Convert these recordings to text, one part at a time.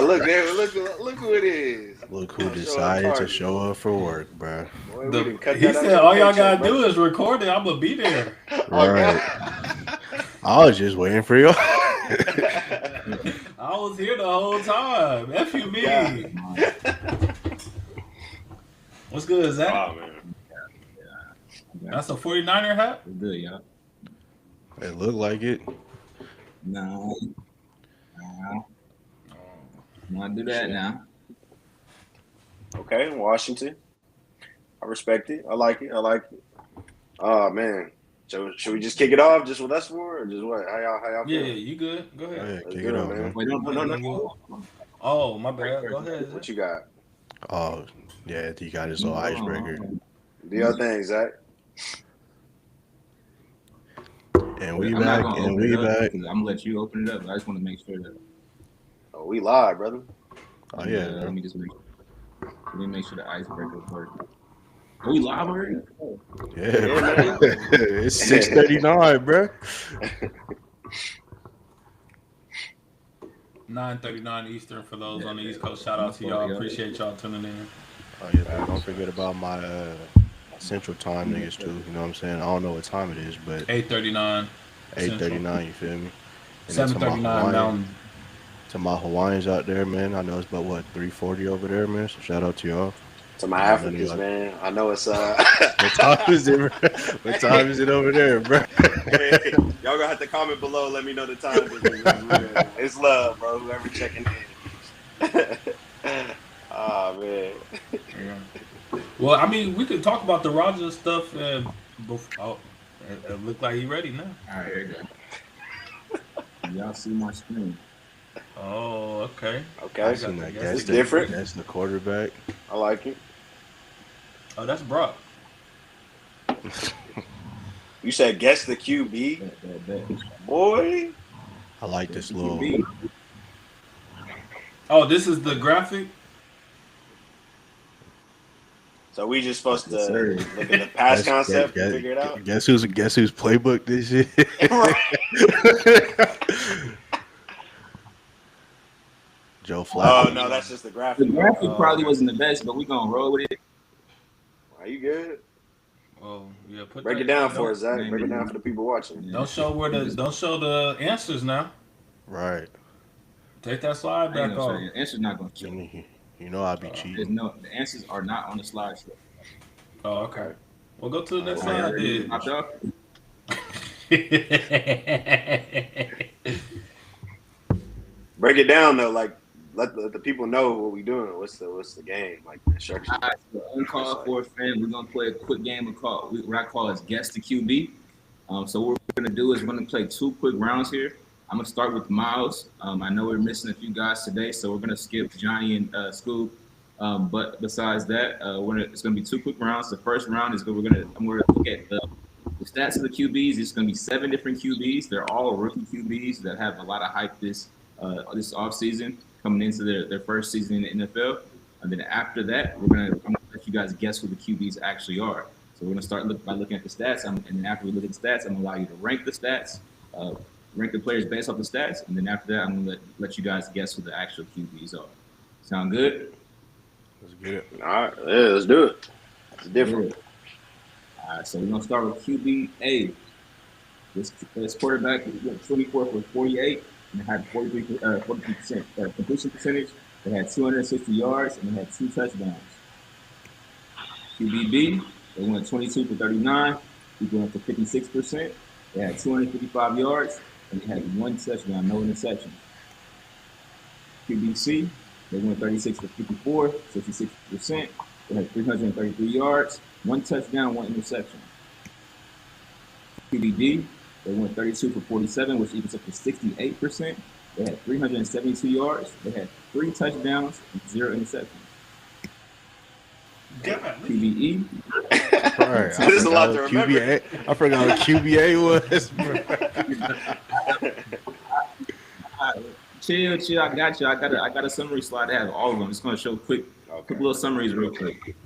Oh, look there! Look who it is. Look who decided to show up for work, bro. Boy, we didn't cut He that out said, your all y'all paycheck, gotta bro. do is record it. I'm gonna be there. Oh Right. God. I was just waiting for you. I was here the whole time. F you God. me. What's good, Zach? Oh man. That's a 49er hat? We're good, y'all. It looked like it. No. Want to do that now? Okay, Washington. I respect it. I like it. Oh man. So should we just kick it off just with us four or just what? How y'all Yeah, feel? you good? Go ahead. Yeah, Let's kick do it it, off, man. man. Wait, no. Oh, my bad. Go ahead, What Zach. you got? Oh, yeah, he got his little icebreaker. Do your thing, Zach. And we I'm back, not gonna and open we it up back. because I'm gonna let you open it up. I just want to make sure that. Oh, we live, brother. Oh, yeah, Let bro. me just make sure the icebreaker works. Are we live already? Yeah, Yeah, bro. man. It's 6:39, bro. 9:39 Eastern for those on the East Coast. Shout out to y'all. Appreciate y'all tuning in. Oh, yeah, bro. Don't forget about my Central Time niggas, too. You know what I'm saying? I don't know what time it is, but 8:39. 8:39, you feel me? And then to my 7:39 Mountain. To my Hawaiians out there, man, I know it's about, what, 3:40 over there, man? So shout out to y'all. To my Africans, man. I know it's What time is it, bro? What time is it over there, bro? Hey, y'all gonna have to comment below. Let me know the time. It's love, bro. Whoever checking in. Oh man. Well, I mean, we could talk about the Rogers stuff. Oh, it looked like he ready now. All right, here you go. Y'all see my screen? Oh, okay. Okay. I seen that. It's different. That's the quarterback. I like it. Oh, that's Brock. You said guess the QB, That. boy. I like this little. Oh, this is the graphic. So we just supposed to Yes, sir. look at the past concept and figure it out. Guess who's playbook this shit? Joe Flacco. Oh no, that's just the The graphic. graphic probably wasn't the best, but we gonna roll with it. Are you good? Oh, yeah. Break it down for us, Zach. Break it down for the people watching. Don't show the answers now. Right. Take that slide back off. The answer's not gonna show. You know I be cheating. The answers are not on the slideshow. Oh, okay. Well, go to the next Right, slide, popped up? then. Break it down though, like let the people know what we doing. What's the game? Like the instructions. All right, so Uncalled For fan, we're gonna play a quick game of what I call is guess the QB. So what we're gonna do is we're gonna play 2 quick rounds here. I'm gonna start with Miles. I know we're missing a few guys today, so we're gonna skip Johnny and Scoop. But besides that, it's gonna be 2 quick rounds. The first round is I'm gonna look at the stats of the QBs. It's gonna be 7 different QBs. They're all rookie QBs that have a lot of hype this offseason, coming into their first season in the NFL. And then after that, I'm gonna let you guys guess who the QBs actually are. So we're gonna start by looking at the stats, and then after we look at the stats, I'm gonna allow you to rank the stats, rank the players based off the stats, and then after that, I'm gonna let you guys guess who the actual QBs are. Sound good? Let's get it. All right, yeah, let's do it. It's different. All right, so we're gonna start with QB. This quarterback went 24 for 48 and had 43% completion percentage. They had 260 yards and they had 2 touchdowns. QBB, they went 22 for 39. He went for 56%. They had 255 yards and they had 1 touchdown, no interceptions. QBC, they went 36 for 54, 66%. They had 333 yards, 1 touchdown, 1 interception. QBD, they went 32 for 47, which equals up to 68%. They had 372 yards. They had 3 touchdowns and 0 interceptions. QBE. Right. There's a lot to remember. I forgot what QBA was. Chill. I got you. I got a summary slide that has all of them. I'm just gonna show quick little summaries real quick.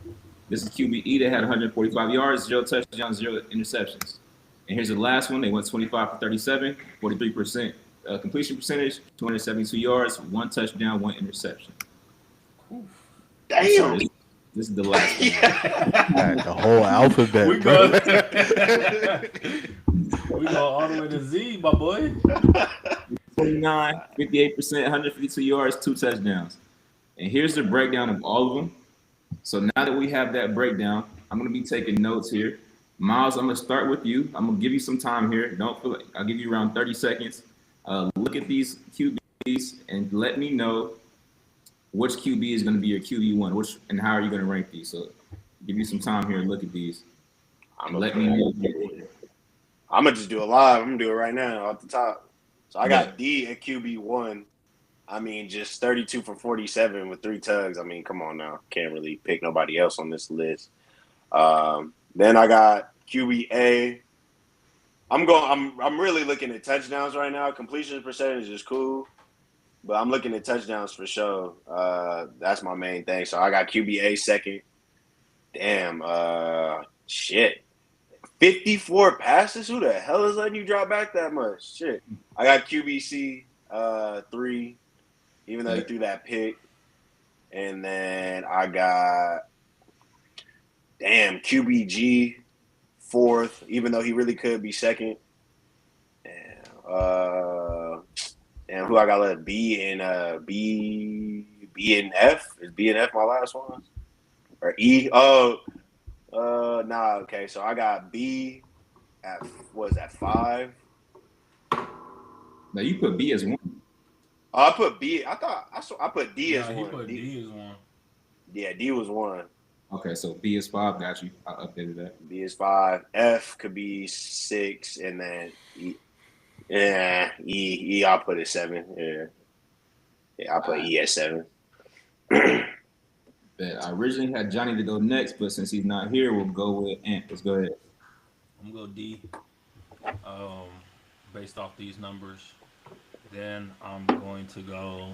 This is QBE. They had 145 yards, 0 touchdowns, 0 interceptions. And here's the last one. They went 25 for 37, 43%. completion percentage, 272 yards, 1 touchdown, 1 interception. Yes, sir. Damn. This is the last one. Got the whole alphabet, We bro. go. We go all the way to Z, my boy. 29, 58%, 152 yards, 2 touchdowns. And here's the breakdown of all of them. So now that we have that breakdown, I'm going to be taking notes here. Miles, I'm going to start with you. I'm going to give you some time here. Don't feel like I'll give you around 30 seconds. Look at these QBs and let me know which QB is going to be your QB1, and how are you going to rank these. So give you some time here and look at these. Let me know. I'm gonna just do it live. I'm gonna do it right now off the top. So I got D at QB1. I mean, just 32 for 47 with 3 tugs. I mean, come on now. Can't really pick nobody else on this list. Then I got QBA. I'm really looking at touchdowns right now. Completion percentage is cool, but I'm looking at touchdowns for sure. That's my main thing. So I got QBA second. Damn. Shit. 54 passes? Who the hell is letting you drop back that much? Shit. I got QBC 3, even though he threw that pick. And then I got QBG 4th, even though he really could be second. And who I got left? B and F. Is B and F my last one? Or E? Nah, okay. So I got B at 5. Now you put B as 1. Oh, I put B. I put D as 1. He put D as 1. Yeah, D was 1. Okay, so B is 5. Got you. I updated that. B is 5. F could be 6, and then E. Yeah, E. I'll put it 7. Yeah, I'll put E at 7. I originally had Johnny to go next, but since he's not here, we'll go with Ant. Let's go ahead. I'm gonna go D. Based off these numbers. Then I'm going to go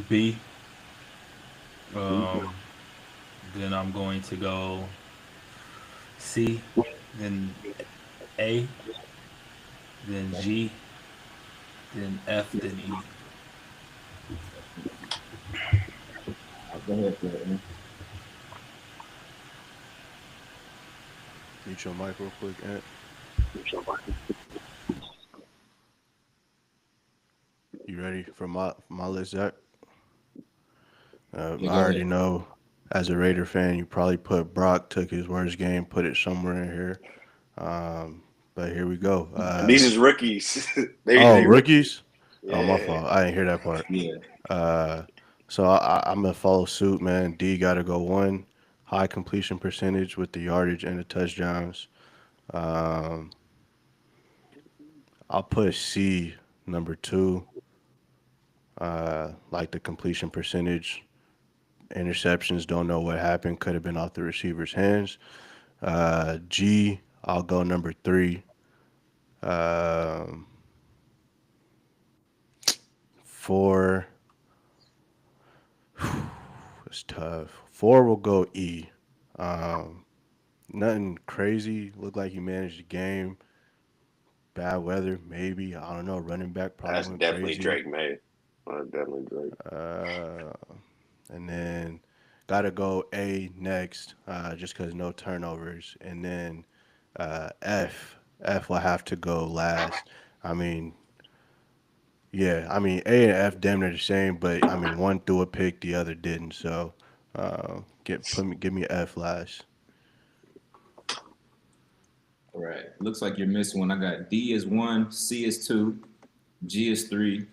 B. Then I'm going to go C. Then A. Then G. Then F. Then E. Go ahead, man. Mute your mic real quick, Ant. You ready for my list, Zach? I already know, as a Raider fan, you probably put Brock, took his worst game, put it somewhere in here. But here we go. These is rookies. Rookies? Yeah. Oh, my fault. I didn't hear that part. Yeah. So I'm going to follow suit, man. D got to go 1. High completion percentage with the yardage and the touchdowns. I'll put C number 2. Like the completion percentage. Interceptions, don't know what happened. Could have been off the receiver's hands. G, I'll go number 3. 4. It's tough. 4 will go E. Nothing crazy. Looked like he managed the game. Bad weather, maybe. I don't know. Running back probably That's went definitely crazy. Drake, man. Definitely Drake. And then got to go A next, just because no turnovers. And then F. F will have to go last. I mean, A and F damn near the same, but I mean, one threw a pick, the other didn't. So give me F last. All right. Looks like you're missing one. I got D is 1, C is 2, G is 3,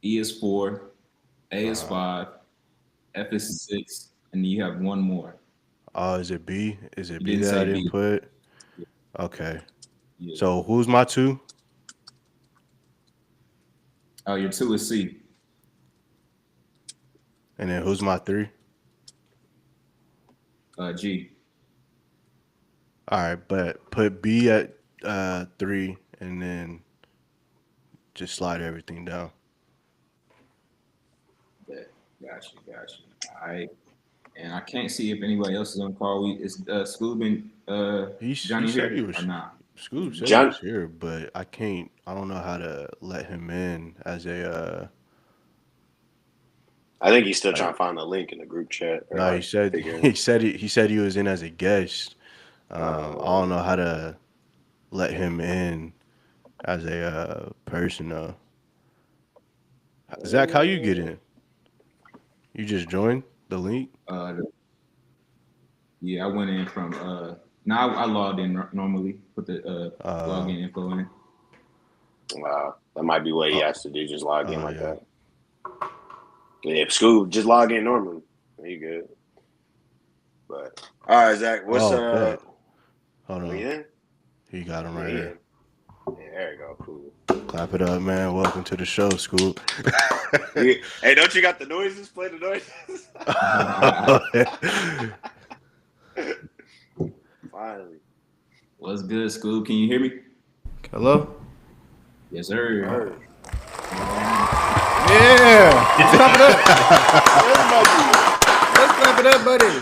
E is 4, A is 5, F is 6, and you have one more. Oh, is it B? Is it B didn't that I say didn't B. put? Okay. Yeah. So who's my 2? Oh, your 2 is C. And then who's my 3? G. All right, but put B at 3, and then just slide everything down. Yeah, got you. All right. And I can't see if anybody else is on call. Is Scoob and He Johnny said here he was. or not? Scoob said he John, was here, but I can't. I don't know how to let him in as a. I think he's still trying Like, to find the link in the group chat or no, he like said figuring. he said he was in as a guest. I don't know Um, how to let him in as a person though. Zach, how you get in? You just joined the link? Yeah, I went in from. Now I logged in normally. Put the Uh, login info in. that might be what he oh, has to do. Just log in oh like yeah. that. Yeah, Scoob, just log in normally. You good. But all right, Zach, what's Oh, bet. Hold Oh on. yeah, He got him yeah, right yeah. here. Yeah, there you go. Cool. Clap it up, man. Welcome to the show, Scoop. Yeah. Hey, don't you got the noises? Play the noises. Finally. What's good, Scoob? Can you hear me? Hello? Yes, sir. Word. Yeah! Clap it up! Everybody. Let's clap it up, buddy!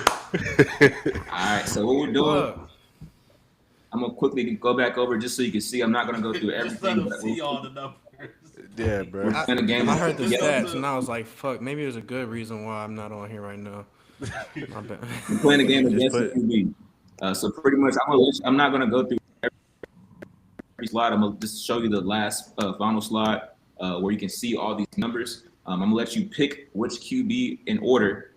All right. So what we're doing? Look. I'm gonna quickly go back over just so you can see. I'm not gonna go through Just let everything, them but see all the numbers. Yeah, we're bro. I, playing a game. I heard the Just go stats to- and I was like, fuck, maybe there's a good reason why I'm not on here right now. My bad. We're playing a game Just against the put. QB. So pretty much, I'm not gonna go through every slide. I'm gonna just show you the last final slide where you can see all these numbers. I'm gonna let you pick which QB in order.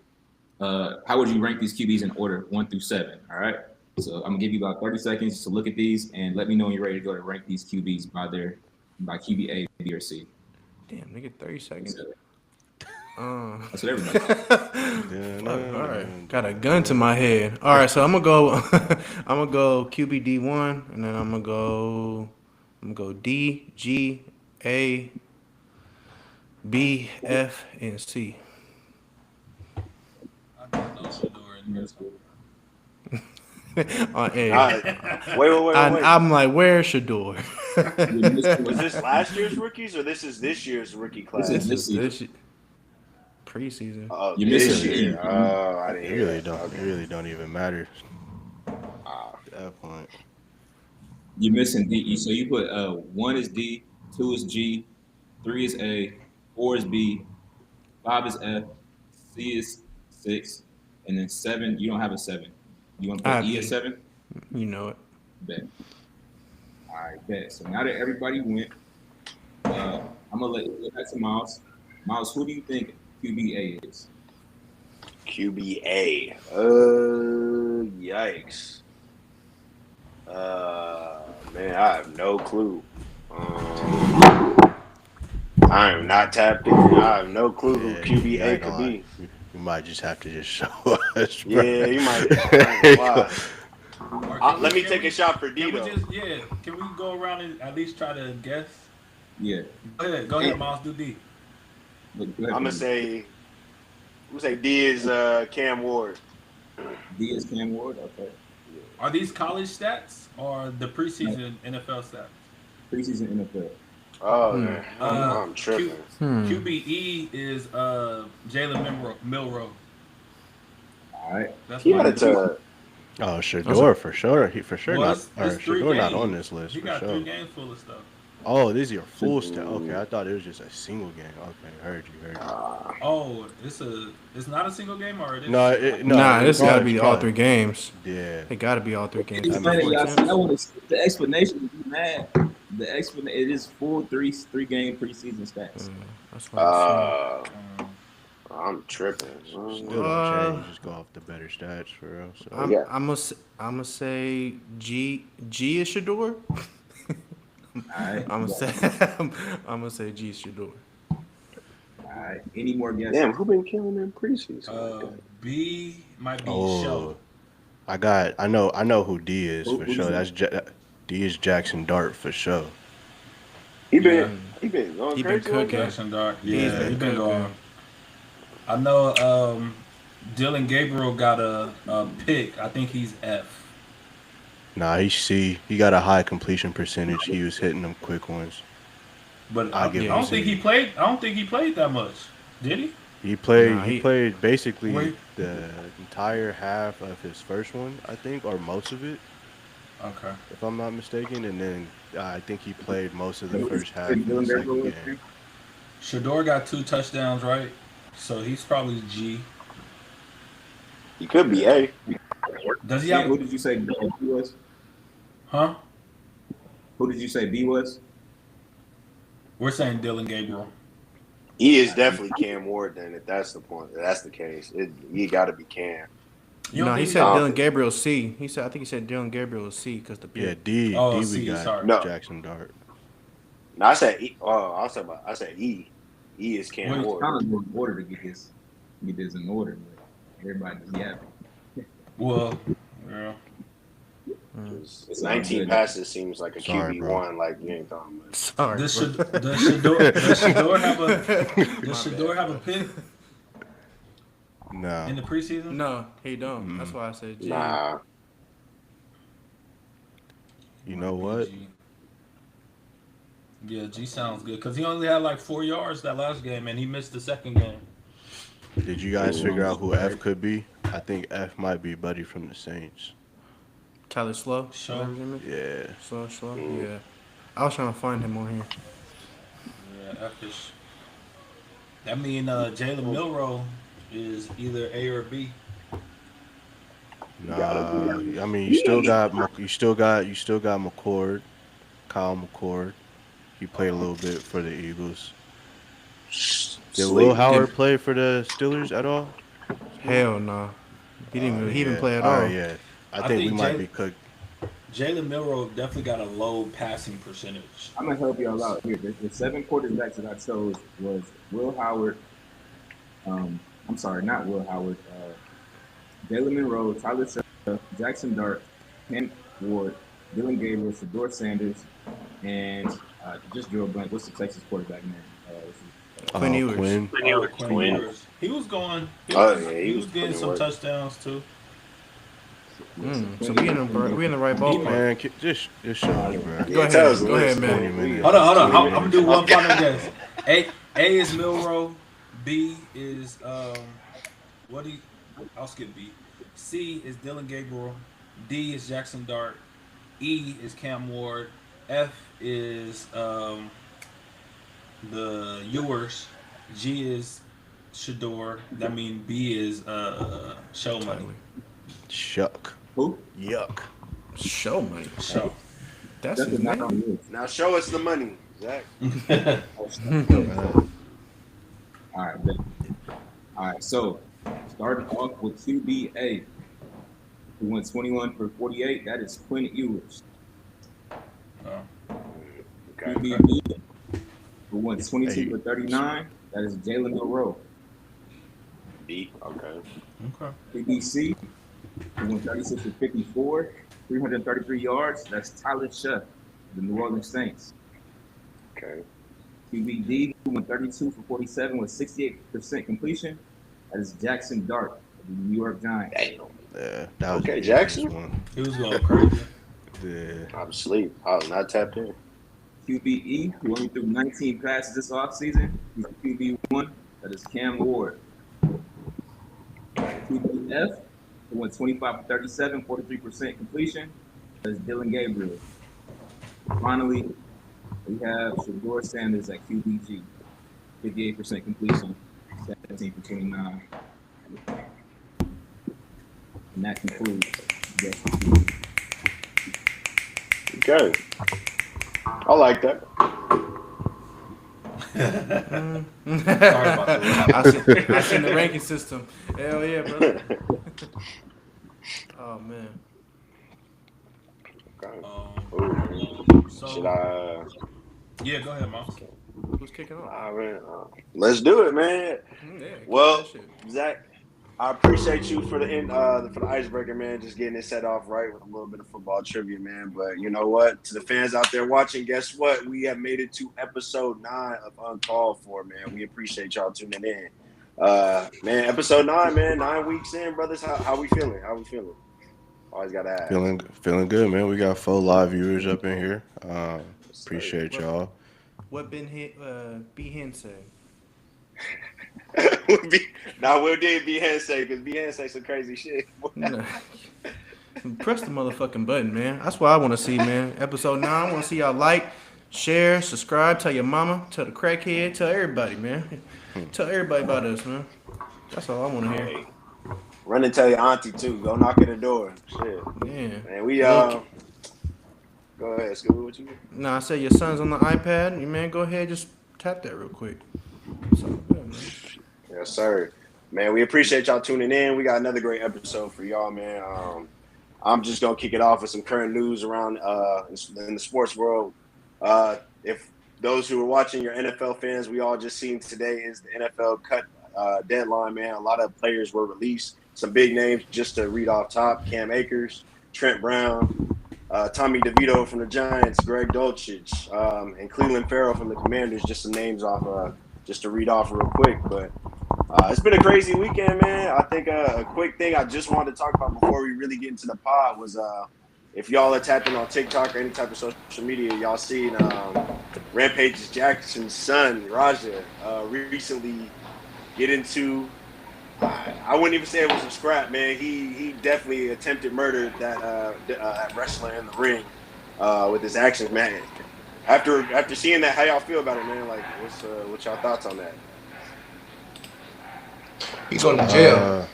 How would you rank these QBs in order 1 through 7? All right. So I'm gonna give you about 30 seconds to look at these and let me know when you're ready to go to rank these QBs by QB A, B, or C. Damn, nigga, 30 seconds. So That's what everybody. Fuck, all right. Got a gun to my head. All right, so I'm gonna go. I'm gonna go QBD1, and then I'm gonna go D, G, A, B, F, and C. I know Shador in there. On A. Wait. I'm like, where's Shador? Was this last year's rookies or this is this year's rookie class? This This is is preseason. Oh, You're this missing year. D. Oh, I didn't It hear really that. don't. Okay. It really don't even matter Ah, at that point. You're missing D. So you put 1 is D, 2 is G, 3 is A, 4 is B, 5 is F, C is 6, and then 7. You don't have a 7. You want to I put have E as E. 7? You know it. Bet. All right, bet. So now that everybody went, I'm gonna let you go back to Miles. Miles, who do you think QBA is? QBA. Yikes. Man, I have no clue. I am not tapped in. I have no clue who Yeah, I QBA ain't could gonna lie. be. You might just have to just show us, bro. Yeah, you might. I ain't gonna lie. Or can Let me can take a shot for Can we Dito. just Can we go around and at least try to guess? Yeah. Go ahead, Miles. Do D. Go ahead, I'm gonna say D is Cam Ward. D is Cam Ward. Okay. Are these college stats or the preseason NFL stats? Preseason NFL. Oh, man. I'm tripping. QBE is Jalen Milrow. All right. That's He my had to. Oh, Shador for sure. He for sure Well, not. it's Or 3 Shador not games. on this list He for got sure. 3 games full of stuff. Oh, this is your full stat. Okay, I thought it was just a single game. Okay, heard you. Oh, it's not a single game or it is? No, This got to be all college. 3 games. Yeah. It got to be all 3 games. Explain it, y'all. See, I want to skip the explanation. You mad? The explanation. It is full three game preseason stats. That's what I'm saying. I'm tripping. Still don't change. Just go off the better stats for real. So. I'm gonna say G is Shador. Alright. I'm gonna say G is Shador. Alright. Any more guesses? Damn, who been killing in preseason? B might be Oh, Show. I know who D is for sure. That's D is Jackson Dart for sure. He been going He crazy. been cooking. Jackson Dart. Yeah. He been going. I know Dylan Gabriel got a pick. I think he's F. Nah, he's C. He got a high completion percentage. He was hitting them quick ones. But I I give him don't think C. he played. I don't think he played that much. Did he? He played. Nah, he played basically Wait. the entire half of his first one, I think, or most of it. Okay. if I'm not mistaken. And then I think he played most of the So first half of the Dylan second Gabriel was game. there? Shador got 2 touchdowns, right? So he's probably G. He could be Yeah. A. Does he And have? who did you say B was? Huh? Who did you say B was? We're saying Dylan Gabriel. He is definitely Cam Ward. Then, if that's the point, if that's the case, he got to be Cam. You don't No, he think said No, Dylan Gabriel C. He said I think he said Dylan Gabriel C because the Yeah, pick. Oh, We C. got Sorry. no, Jackson Dart. no. I said E. Oh, I said E. E is Cam Wait. Ward. Kind of in order to get this in order, but everybody just yapping. Well, yeah. 'Cause It's all 19 good. passes seems like a Sorry, bro. QB1. Like you ain't talking about. Sorry, Does bro. Shador have a My Shador bad, have a bro. pick Nah. in the preseason? No, he don't. That's why I said G. Nah, You know what? G. Yeah, G sounds good because he only had like 4 yards that last game and he missed the second game. Did you guys figure out who Right. F could be? I think F might be Buddy from the Saints. Tyler Slow. Sure. Whatever his name is. Yeah. Slow. Yeah. I was trying to find him on here. Yeah, F is. That mean Jalen Milrow is either A or B. Nah. I mean, you still got McCord, Kyle McCord. He played a little bit for the Eagles. Did Will sleep. Howard play for the Steelers at all? Hell no. He didn't even Yeah. play at All all. right, yeah. I I think we think might be cooked. Jalen Milrow definitely got a low passing percentage. I'm gonna help y'all out here. The 7 quarterbacks that I chose was Will Howard. I'm sorry, not Will Howard. Jalen Monroe, Tyler Shutt, Jackson Dart, Cam Ward, Dylan Gabriel, Shador Sanders, and just Joe blank. What's the Texas quarterback name? Quinn Ewers. Quinn. Quinn. Ewers. He was going. Oh, yeah, he was getting putting some work. touchdowns too. So we in the right ballpark. Man, just show us, bro. Go tell us, ahead. Go ahead, 20 man. minutes. Hold on. 20 I'm gonna do one minutes. final guess. A is Milrow. B is what do you? I'll skip B. C is Dylan Gabriel. D is Jackson Dart. E is Cam Ward. F is the Ewers. G is Shador. That means B is Show Money. Shuck. Who? Yuck. Show money. Show. That's That's his not name. on the list. Now show us the money, Zach. All right, bet. All right. So starting off with QBA, who went 21 for 48. That is Quinn Ewers. Okay. QBB, who went 22 Hey. for 39. That is Jalen Monroe. B. Okay. Okay. QBC, who went 36 for 54, 333 yards. That's Tyler Shutt, the New Orleans Saints. Okay. QBD, who went 32 for 47 with 68% completion. That is Jackson Dart of the New York Giants. Damn. Yeah, that was Okay, the Jackson. easiest one. He was going crazy. Yeah. I'm asleep. I was not tapped in. QBE, who only threw 19 passes this offseason. He's QB1. That is Cam Ward. QBF, who went 25 for 37, 43% completion. That is Dylan Gabriel. Finally, we have Shador Sanders at QBG. 58% completion, 17 for 29. And that concludes the Okay. I like that. Sorry about that. I seen the ranking system. Hell yeah, brother. Oh man. Okay. So, Should I? Yeah, go ahead, Mouse. Who's kicking off? I mean, let's do it, man. Yeah, Well, that shit. Zach, I appreciate you for the icebreaker, man. Just getting it set off right with a little bit of football trivia, man. But you know what? To the fans out there watching, guess what? We have made it to episode 9 of Uncalled For, man. We appreciate y'all tuning in. Man, episode 9, man. 9 weeks in, brothers. How we feeling? How we feeling? Always gotta ask. Feeling good, man. We got 4 live viewers up in here. Appreciate y'all. What B Hen say? Now we'll did Behance say because Behance say some crazy shit. No. Press the motherfucking button, man. That's what I want to see, man. Episode 9. I want to see y'all like, share, subscribe, tell your mama, tell the crackhead, tell everybody, man. Tell everybody about us, man. That's all I want to hear. Hey, run and tell your auntie too. Go knock at the door. Shit, Yeah. man. We Look, go ahead, Scooby. What you? nah, I said your son's on the iPad. You man, go ahead, just tap that real quick. It's all good, man. Yes, sir. Man, we appreciate y'all tuning in. We got another great episode for y'all, man. I'm just gonna kick it off with some current news around in the sports world. If those who are watching, your NFL fans, we all just seen today is the NFL cut deadline, man. A lot of players were released. Some big names just to read off top: Cam Akers, Trent Brown, Tommy DeVito from the Giants, Greg Dulcich, and Cleveland Farrell from the Commanders. Just some names off, just to read off real quick, but. It's been a crazy weekend, man. I think a quick thing I just wanted to talk about before we really get into the pod was if y'all are tapping on TikTok or any type of social media, y'all seen Rampage Jackson's son, Raja, recently get into I wouldn't even say it was a scrap, man. He definitely attempted murder that wrestler in the ring with his actions, man. After seeing that, how y'all feel about it, man? Like, what's y'all thoughts on that? He's going to jail.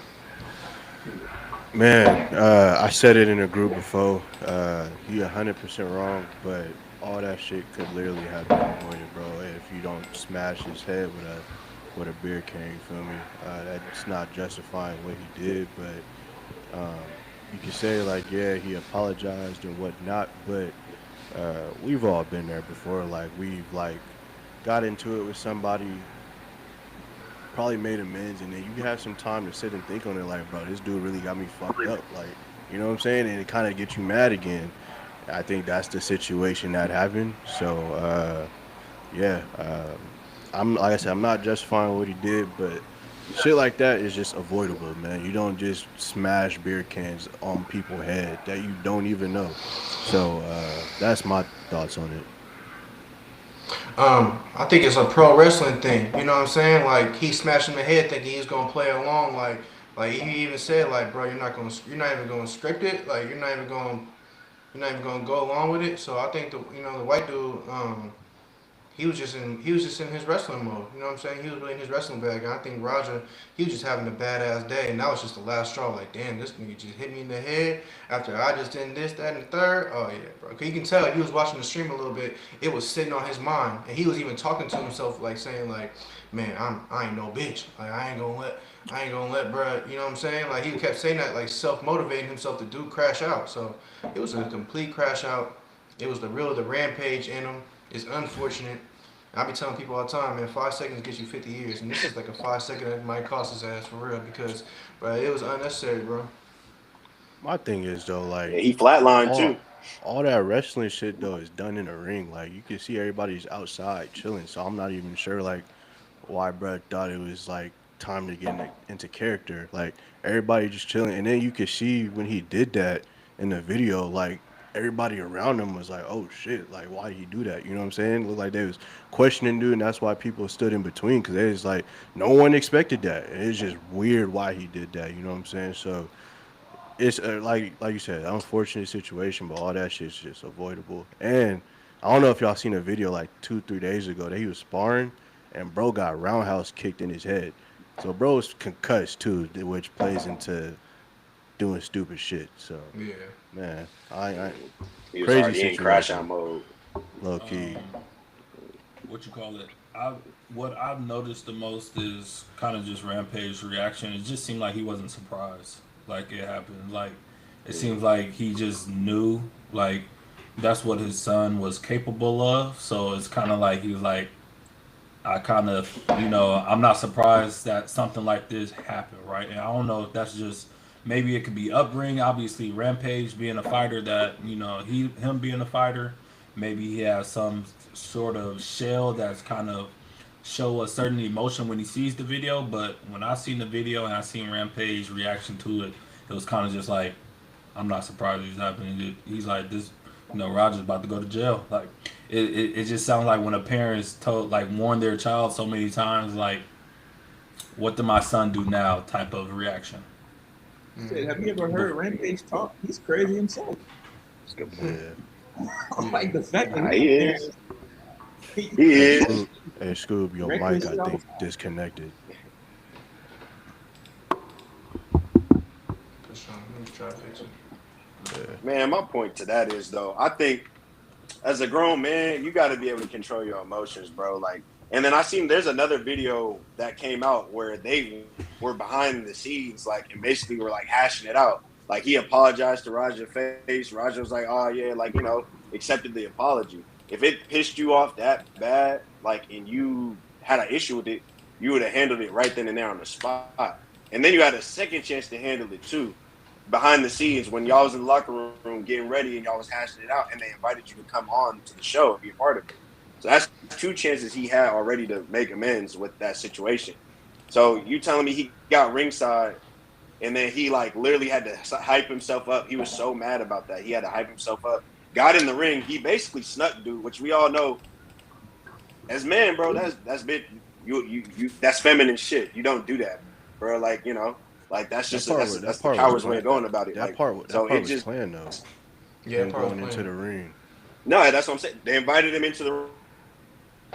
Man, I said it in a group before. You 100% wrong, but all that shit could literally have been avoided, bro. If you don't smash his head with a beer can, you feel me? That's not justifying what he did, but you can say like, yeah, he apologized and whatnot, but we've all been there before. Like we've like got into it with somebody, probably made amends, and then you have some time to sit and think on it. Like, bro, this dude really got me fucked up. Like, you know what I'm saying? And it kind of gets you mad again. I think that's the situation that happened. So, yeah, I'm like I said, I'm not justifying what he did, but shit like that is just avoidable, man. You don't just smash beer cans on people's head that you don't even know. So, that's my thoughts on it. I think it's a pro wrestling thing. You know what I'm saying? Like he smashed him in the head, thinking he's gonna play along. Like he even said, like, bro, you're not even gonna script it. Like you're not even gonna go along with it. So I think the white dude, he was just in his wrestling mode. You know what I'm saying? He was really in his wrestling bag. And I think Roger, he was just having a badass day, and that was just the last straw. Like, damn, this nigga just hit me in the head after I just did this, that, and the third. Oh yeah, bro. 'Cause you can tell he was watching the stream a little bit. It was sitting on his mind, and he was even talking to himself, like saying, like, man, I ain't no bitch. Like I ain't gonna let, bro. You know what I'm saying? Like he kept saying that, like self motivating himself to do crash out. So it was a complete crash out. It was the rampage in him. It's unfortunate. I be telling people all the time, man, 5 seconds gets you 50 years, and this is like a 5 second that might cost his ass for real because, bro, it was unnecessary, bro. My thing is though, like Yeah, he flatlined all too. all that wrestling shit though is done in the ring. Like you can see everybody's outside chilling, so I'm not even sure like why Brett thought it was like time to get into character. Like everybody just chilling, and then you could see when he did that in the video, like everybody around him was like, "Oh shit! Like why did he do that?" You know what I'm saying? Looked like they was questioning dude, and that's why people stood in between because they was like, no one expected that. It's just weird why he did that. You know what I'm saying? So it's like you said, unfortunate situation, but all that shit's just avoidable. And I don't know if y'all seen a video like 2 3 days ago that he was sparring, and bro got roundhouse kicked in his head. So bro's concussed too, which plays into doing stupid shit. So Yeah. man, I He was crazy already in crash out situation, mode. low key. What you call it? What I've noticed the most is kind of just Rampage's reaction. It just seemed like he wasn't surprised, like it happened. Like it seems like he just knew, like that's what his son was capable of. So it's kind of like he was like, I kind of, I'm not surprised that something like this happened, right? And I don't know if that's just maybe it could be upbringing. Obviously, Rampage being a fighter, that him being a fighter, maybe he has some sort of shell that's kind of show a certain emotion when he sees the video. But when I seen the video and I seen Rampage reaction to it, it was kind of just like I'm not surprised he's happening. He's like this, Roger's about to go to jail. Like it just sounds like when a parent's told like warn their child so many times, like what did my son do now type of reaction. Shit, have you ever heard Rampage talk? He's crazy himself. That's a good point. Yeah. Like the fact that Nah, he he up there, is. he He Hey, is. Scoob. Hey, Scoob, your reckless mic, I shit all the think, time. disconnected. For sure. Let me try to fix it. Yeah. Man, my point to that is though, I think as a grown man, you got to be able to control your emotions, bro. Like, and then I seen there's another video that came out where they were behind the scenes, like, and basically were like hashing it out. Like, he apologized to Raja face. Raja was like, "Oh yeah," like, accepted the apology. If it pissed you off that bad, like, and you had an issue with it, you would have handled it right then and there on the spot. And then you had a second chance to handle it too behind the scenes when y'all was in the locker room getting ready and y'all was hashing it out and they invited you to come on to the show and be a part of it. So that's two chances he had already to make amends with that situation. So you telling me he got ringside and then he like literally had to hype himself up. He was so mad about that. He had to hype himself up. Got in the ring. He basically snuck dude, which we all know as men, bro. That's bit you that's feminine shit. You don't do that, bro. Like like that's That just part was that's that the part was coward's way of planned. going about it. That Like part that so part it was just planned though. Yeah, Him probably going into playing. the ring. no. That's what I'm saying. They invited him into the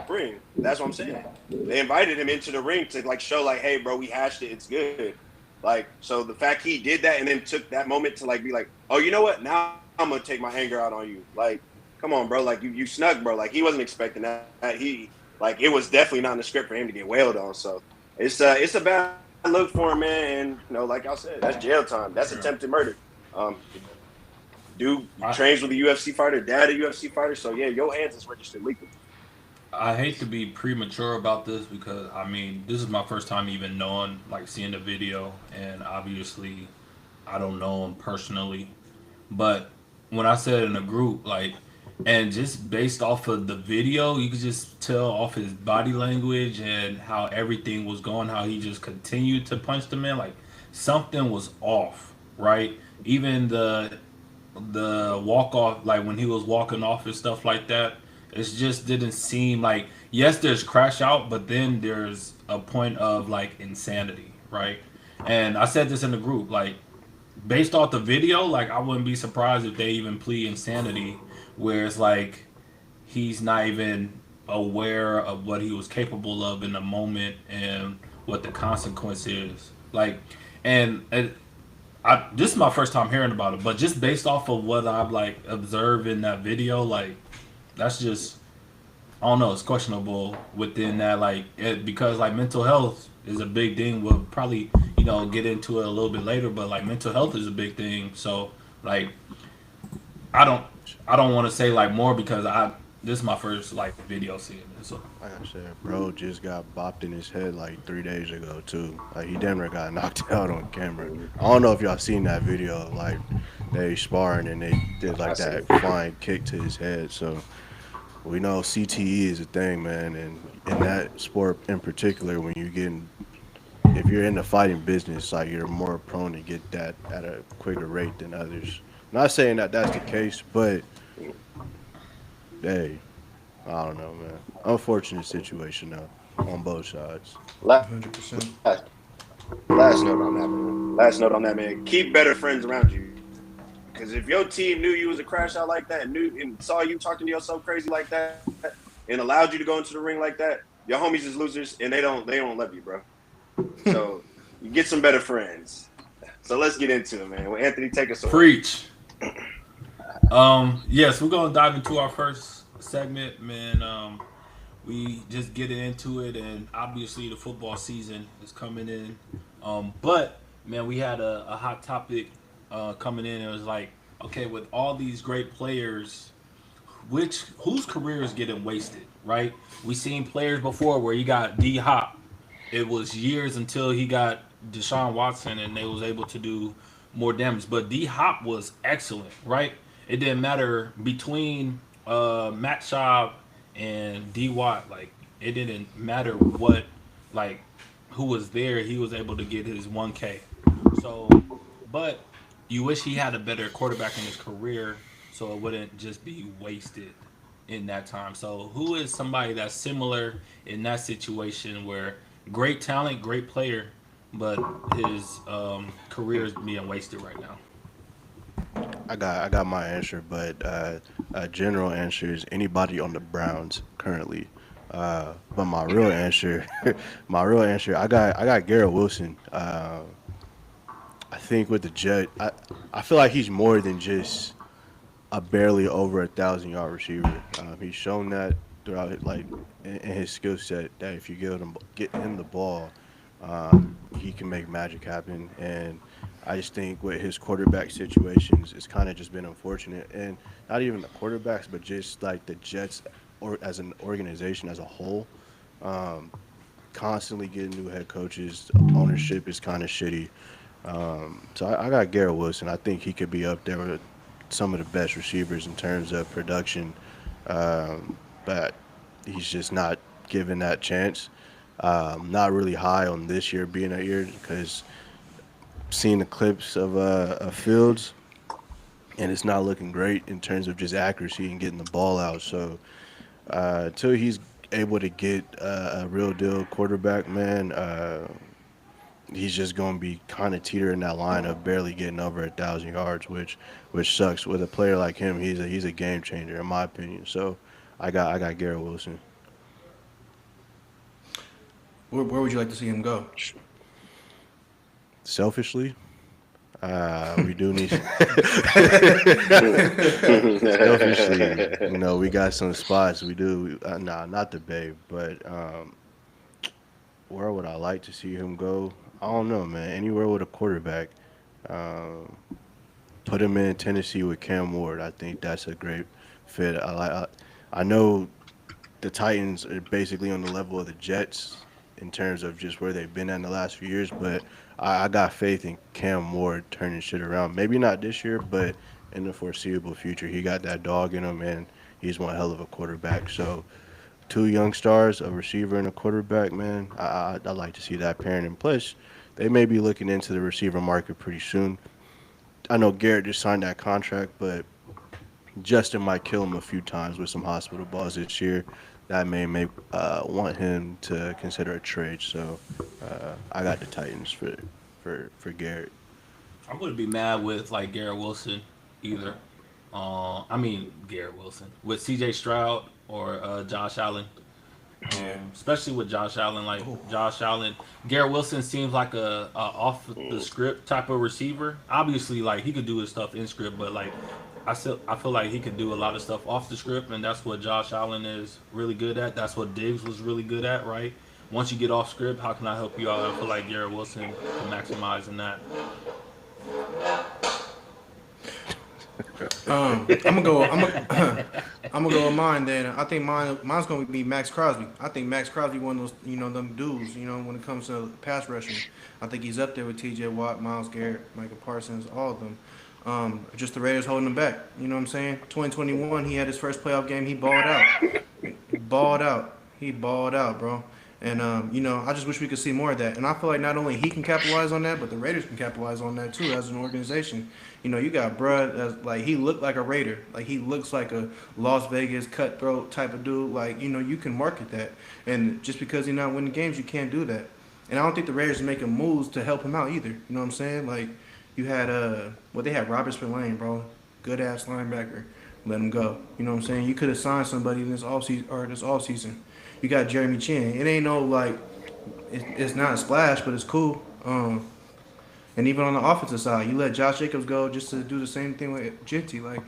ring. That's what I'm saying. They invited him into the ring to like show like, hey, bro, we hashed it. It's good. Like so, the fact he did that and then took that moment to like be like, oh, you know what? Now I'm gonna take my anger out on you. Like, come on, bro. Like you snuck, bro. Like he wasn't expecting that. He like it was definitely not in the script for him to get wailed on. So it's a bad look for him, man. And like I said, that's jail time. That's Sure. attempted murder. Dude I trains with a UFC fighter, dad a UFC fighter. So yeah, your hands is registered legal. I hate to be premature about this because I mean this is my first time even knowing like seeing the video and obviously I don't know him personally, but when I said in a group like and just based off of the video you could just tell off his body language and how everything was going, how he just continued to punch the man, like something was off, right? Even the walk off, like when he was walking off and stuff like that, it just didn't seem like, yes, there's crash out, but then there's a point of like insanity, right? And I said this in the group, like based off the video, like I wouldn't be surprised if they even plead insanity, where it's like he's not even aware of what he was capable of in the moment and what the consequence is. Like, and this is my first time hearing about it, but just based off of what I've like observed in that video, like that's just I don't know, it's questionable within that because like mental health is a big thing. We'll probably get into it a little bit later, but like mental health is a big thing. So like I don't I don't want to say like more because I this is my first like video seeing it. So Like I said, bro just got bopped in his head like 3 days ago too. Like he damn near got knocked out on camera. I don't know if y'all seen that video. Like they sparring and they did I like see that it. flying kick to his head. So we know CTE is a thing, man, and in that sport in particular, when you getting if you're in the fighting business, like you're more prone to get that at a quicker rate than others. Not saying that that's the case, but hey, I don't know, man. Unfortunate situation though on both sides. Last 100%. last note on that, man. Last note on that, man. Keep better friends around you. Because if your team knew you was a crash out like that and knew and saw you talking to yourself crazy like that and allowed you to go into the ring like that, your homies is losers and they don't love you, bro. So you get some better friends. So let's get into it, man. Well, Anthony, take us away. preach. Yes, we're gonna dive into our first segment, man. We just getting into it, and obviously the football season is coming in. But man, we had a hot topic coming in. It was like, okay, with all these great players, whose career is getting wasted, right? We seen players before where you got D Hop. It was years until he got Deshaun Watson and they was able to do more damage. But D Hop was excellent, right? It didn't matter between Matt Schaub and D Watt. Like it didn't matter what like who was there. He was able to get his 1K. So, but you wish he had a better quarterback in his career so it wouldn't just be wasted in that time. So, who is somebody that's similar in that situation where great talent, great player, but his career is being wasted right now. I got my answer, but general answer is anybody on the Browns currently. But my real answer, my real answer, I got Garrett Wilson. I think with the Jet, I feel like he's more than just a barely over 1,000 yard receiver. He's shown that throughout like in his skill set that if you get him the ball, he can make magic happen. And I just think with his quarterback situations, it's kind of just been unfortunate, and not even the quarterbacks, but just like the Jets or as an organization as a whole, constantly getting new head coaches. Ownership is kind of shitty. So I got Garrett Wilson. I think he could be up there with some of the best receivers in terms of production, but he's just not given that chance. Not really high on this year being a year because seeing the clips of Fields and it's not looking great in terms of just accuracy and getting the ball out. So until he's able to get a real deal quarterback, man, he's just going to be kind of teetering that line of barely getting over 1,000 yards, which sucks. With a player like him, he's a game changer in my opinion. So I got Garrett Wilson. Where would you like to see him go? Selfishly, we do need. Selfishly, we got some spots. We do. Nah, not the Bay, but where would I like to see him go? I don't know, man. Anywhere with a quarterback. Um, Put him in Tennessee with Cam Ward. I think that's a great fit. I know the Titans are basically on the level of the Jets in terms of just where they've been at in the last few years, but I got faith in Cam Ward turning shit around. Maybe not this year, but in the foreseeable future, he got that dog in him, and he's one hell of a quarterback. So, two young stars, a receiver and a quarterback, man. I like to see that pairing. And plus, they may be looking into the receiver market pretty soon. I know Garrett just signed that contract, but Justin might kill him a few times with some hospital balls this year. That may make want him to consider a trade. So I got the Titans for Garrett. I wouldn't be mad with like Garrett Wilson either. I mean Garrett Wilson with C.J. Stroud or Josh Allen. Yeah. Especially with Josh Allen, like Oh, Josh Allen, Garrett Wilson seems like a off the script type of receiver. Obviously, like he could do his stuff in script, but like I feel like he could do a lot of stuff off the script, and that's what Josh Allen is really good at. That's what Diggs was really good at, right? Once you get off script, how can I help you out? I feel like Garrett Wilson can maximize in that. I'm gonna go. I'm gonna go with mine. Then I think mine's gonna be Max Crosby. I think Max Crosby one of those them dudes. When it comes to pass rushing, I think he's up there with T.J. Watt, Miles Garrett, Michael Parsons, all of them. Just the Raiders holding him back. You know what I'm saying? 2021, he had his first playoff game. He balled out. Balled out. He balled out, bro. And I just wish we could see more of that. And I feel like not only he can capitalize on that, but the Raiders can capitalize on that too as an organization. You got bruh that's like he looked like a Raider. Like he looks like a Las Vegas cutthroat type of dude. Like, you can market that. And just because he's not winning games, you can't do that. And I don't think the Raiders are making moves to help him out either. You know what I'm saying? Like you had they had Robert Spillane, bro. Good ass linebacker. Let him go. You know what I'm saying? You could have signed somebody in this off season. You got Jeremy Chin. It ain't no like it's not a splash, but it's cool. And even on the offensive side, you let Josh Jacobs go just to do the same thing with Genty. Like,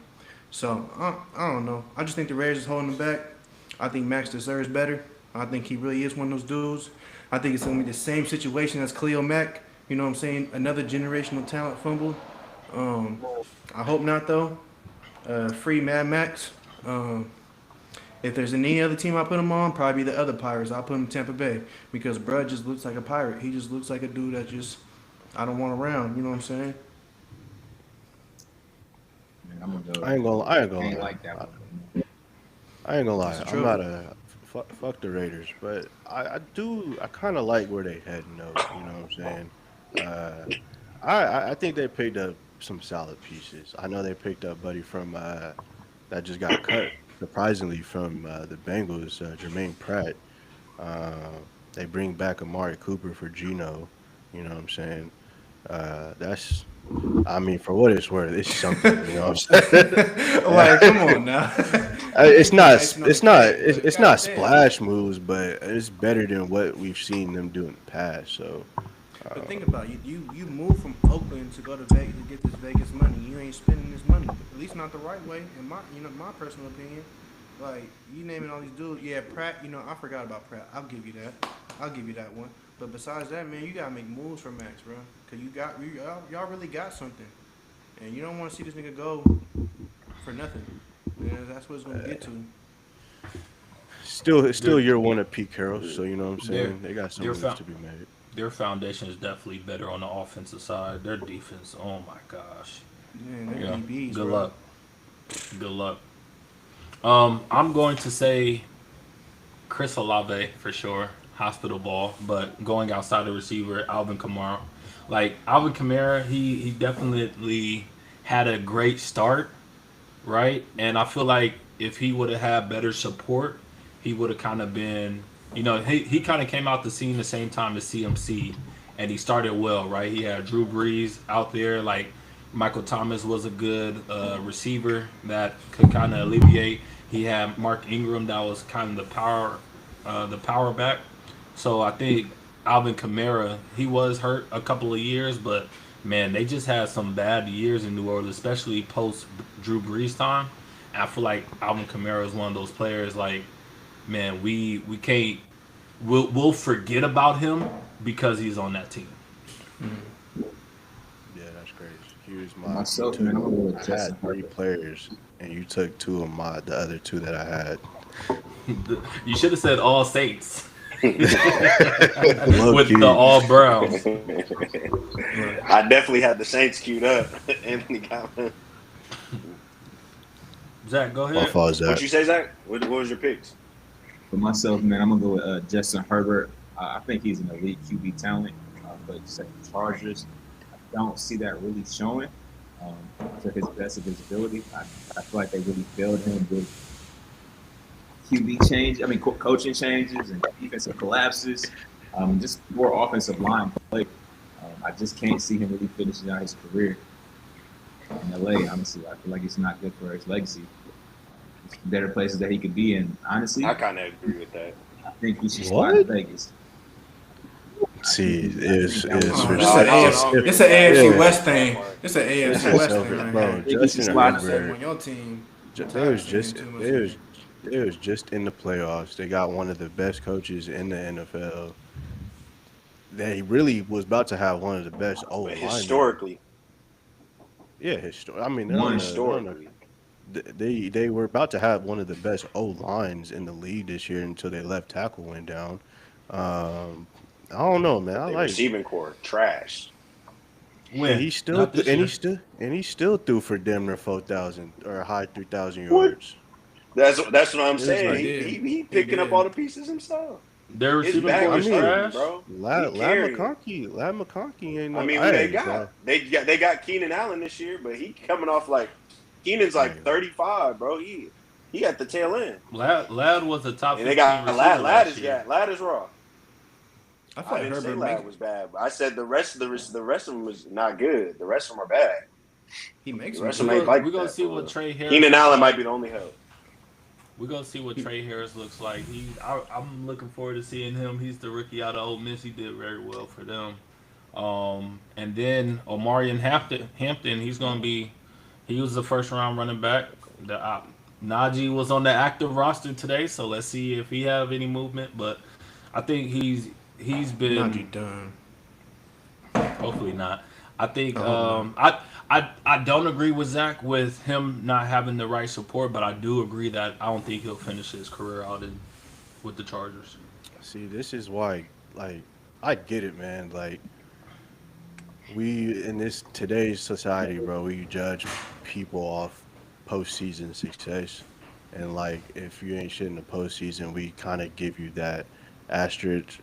so I don't know. I just think the Raiders is holding him back. I think Max deserves better. I think he really is one of those dudes. I think it's gonna be the same situation as Khalil Mack. You know what I'm saying? Another generational talent fumble. Um, I hope not though. Free Mad Max. If there's any other team I put him on, probably the other Pirates. I'll put him in Tampa Bay because Brud just looks like a pirate. He just looks like a dude that just I don't want around. You know what I'm saying? Man, I'm gonna go. I ain't gonna Ain't lie. like that one. I ain't gonna lie. That's the I'm truth. not a fuck the Raiders, but I kind of like where they heading though. You know what I'm saying? Uh, I think they picked up some solid pieces. I know they picked up Buddy from that just got cut surprisingly from the Bengals, Jermaine Pratt. Uh, they bring back Amari Cooper for Geno. You know what I'm saying? That's, I mean, for what it's worth, it's something. You know what I'm saying? Like, come on now. It's Ain't put the not, icing on the cake, but it's not goddamn. splash moves, but it's better than what we've seen them do in the past. So But think about it. You moved from Oakland to go to Vegas to get this Vegas money. You ain't spending this money, at least not the right way, in my personal opinion. Like you naming all these dudes, yeah, Pratt. I forgot about Pratt. I'll give you that. I'll give you that one. But besides that, man, you gotta make moves for Max, bro. Cause y'all really got something, and you don't want to see this nigga go for nothing. And that's what it's gonna get to. still, it's still Their year one of Pete Carroll. So you know what I'm their saying? They got some their moves fo- to be made. their foundation is definitely better on the offensive side. Their defense, oh my gosh. Man, they're Yeah. DBs, Good bro. luck. Good luck. I'm going to say Chris Olave for sure, hospital ball, but going outside the receiver, Alvin Kamara. Like Alvin Kamara, he definitely had a great start, right? And I feel like if he would have had better support, he would have kind of been, he kind of came out the scene the same time as CMC, and he started well, right? He had Drew Brees out there, like Michael Thomas was a good receiver that could kind of alleviate. He had Mark Ingram that was kind of the power back. So I think Alvin Kamara, he was hurt a couple of years, but man, they just had some bad years in New Orleans, especially post Drew Brees time. And I feel like Alvin Kamara is one of those players. Like, man, we can't we'll forget about him because he's on that team. Yeah, that's crazy. Here's For my, you myself, took, man, I'm gonna go I with had Justin three Herbert. players, and you took two of the other two that I had. You should have said all Saints Low with the key, all Browns. Right. I definitely had the Saints queued up. Anthony got one. Zach, go my ahead. fault, What Zach. you say, Zach? What was your picks? For myself, man, I'm gonna go with Justin Herbert. I think he's an elite QB talent, but just like the Chargers, I don't see that really showing to his best of his ability. I feel like they really failed him with QB change. I mean, coaching changes and defensive collapses, just more offensive line play. I just can't see him really finishing out his career in LA. Honestly, I feel like it's not good for his legacy. There's better places that he could be in. Honestly, I kind of agree with that. I think he should slide to What? Vegas. See, I think that would is Oh, for be this No, a I don't, I it's don't AFC. agree if This with a that. AFC I yeah, don't West agree with that thing. part. This a this AFC is West self, thing right bro. here. I think he should Justin slide Putting to stuff Herbert, on your team. I'm they tired of was seeing just too much they of was it. they was just in the playoffs. They got one of the best coaches in the NFL. They really was about to have one of the best O But linemen. historically, Yeah, I mean, one. they're on the historically, they were about to have one of the best O lines in the league this year until their left tackle went down. Um, I don't know, man. but I the like, receiving core trash. and When? Not this year. he still threw for damn near 4,000 or high 3,000 What? yards. That's what I'm It was He saying. like, did. He He picking up all did. the pieces himself. Their His receiving back core I is is mean, hurting, trash. bro. He Lad carrying. McConkey, Lad McConkey ain't I no, mean, who they hey, got? bro, They got Keenan Allen this year, but he coming off like Keenan's hey, like 35, bro. He at the tail end, Lad was a top and they 15 got receiver last year. Lad is raw. I feel I like didn't say Herbert Lad make was bad. I said the rest of them was not good. The rest of them are bad. he makes The some rest of We're them ain't good. gonna we're like gonna that see for what real. Trey Harris Keenan looks Allen might like. be the only help. We're gonna see what He, Trey Harris looks like. I'm looking forward to seeing him. He's the rookie out of Ole Miss. He did very well for them. And then Omarion Hampton, he was the first round running back. Najee was on the active roster today, so let's see if he have any movement. But I think he's been Najee done. hopefully not. I think I hope not. I don't agree with Zach with him not having the right support, but I do agree that I don't think he'll finish his career out with the Chargers. see, this is why, like, I get it, man. Like, we in this today's society, bro, we judge people off postseason success, and like if you ain't shit in the postseason, we kind of give you that asterisk